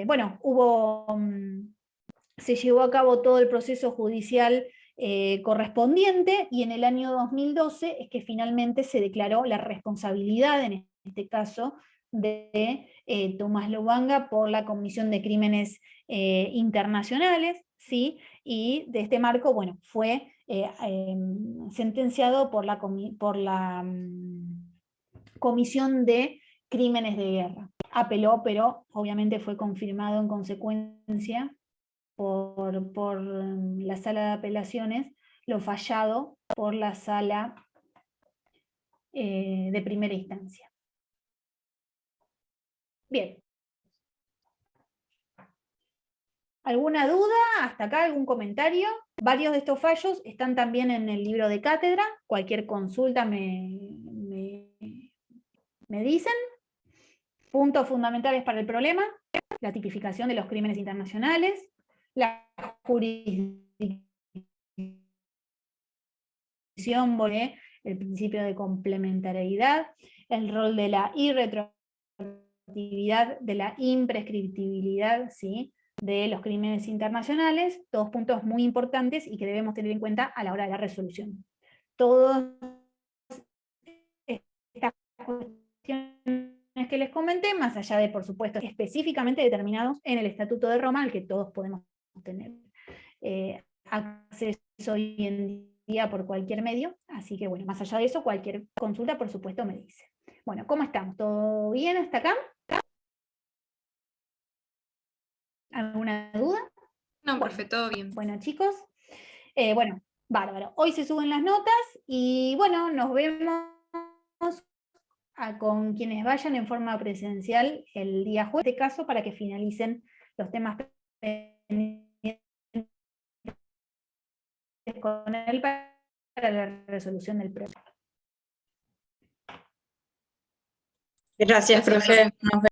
Bueno, se llevó a cabo todo el proceso judicial correspondiente, y en el año 2012 es que finalmente se declaró la responsabilidad, en este caso, de Tomás Lubanga por la comisión de crímenes internacionales, ¿sí? Y de este marco, bueno, fue sentenciado por la Comisión de Crímenes de Guerra. Apeló, pero obviamente fue confirmado en consecuencia por la Sala de Apelaciones, lo fallado por la Sala de Primera Instancia. Bien. ¿Alguna duda? ¿Hasta acá algún comentario? Varios de estos fallos están también en el libro de cátedra. Cualquier consulta me dicen. Puntos fundamentales para el problema: la tipificación de los crímenes internacionales, la jurisdicción, el principio de complementariedad, el rol de la irretroactividad, de la imprescriptibilidad, ¿sí?, de los crímenes internacionales, todos puntos muy importantes y que debemos tener en cuenta a la hora de la resolución. Todas estas cuestiones que les comenté, más allá de, por supuesto, específicamente determinados en el Estatuto de Roma, al que todos podemos tener acceso hoy en día por cualquier medio, así que bueno, más allá de eso, cualquier consulta, por supuesto, me dice. Bueno, ¿cómo estamos? ¿Todo bien hasta acá? ¿Alguna duda?
No,
Bueno,
perfecto, todo bien.
Bueno, chicos, bueno, bárbaro. Hoy se suben las notas y bueno, nos vemos con quienes vayan en forma presencial el día jueves, en este caso, para que finalicen los temas pendientes con él para la resolución del problema.
Gracias,
Gracias,
profe. Nos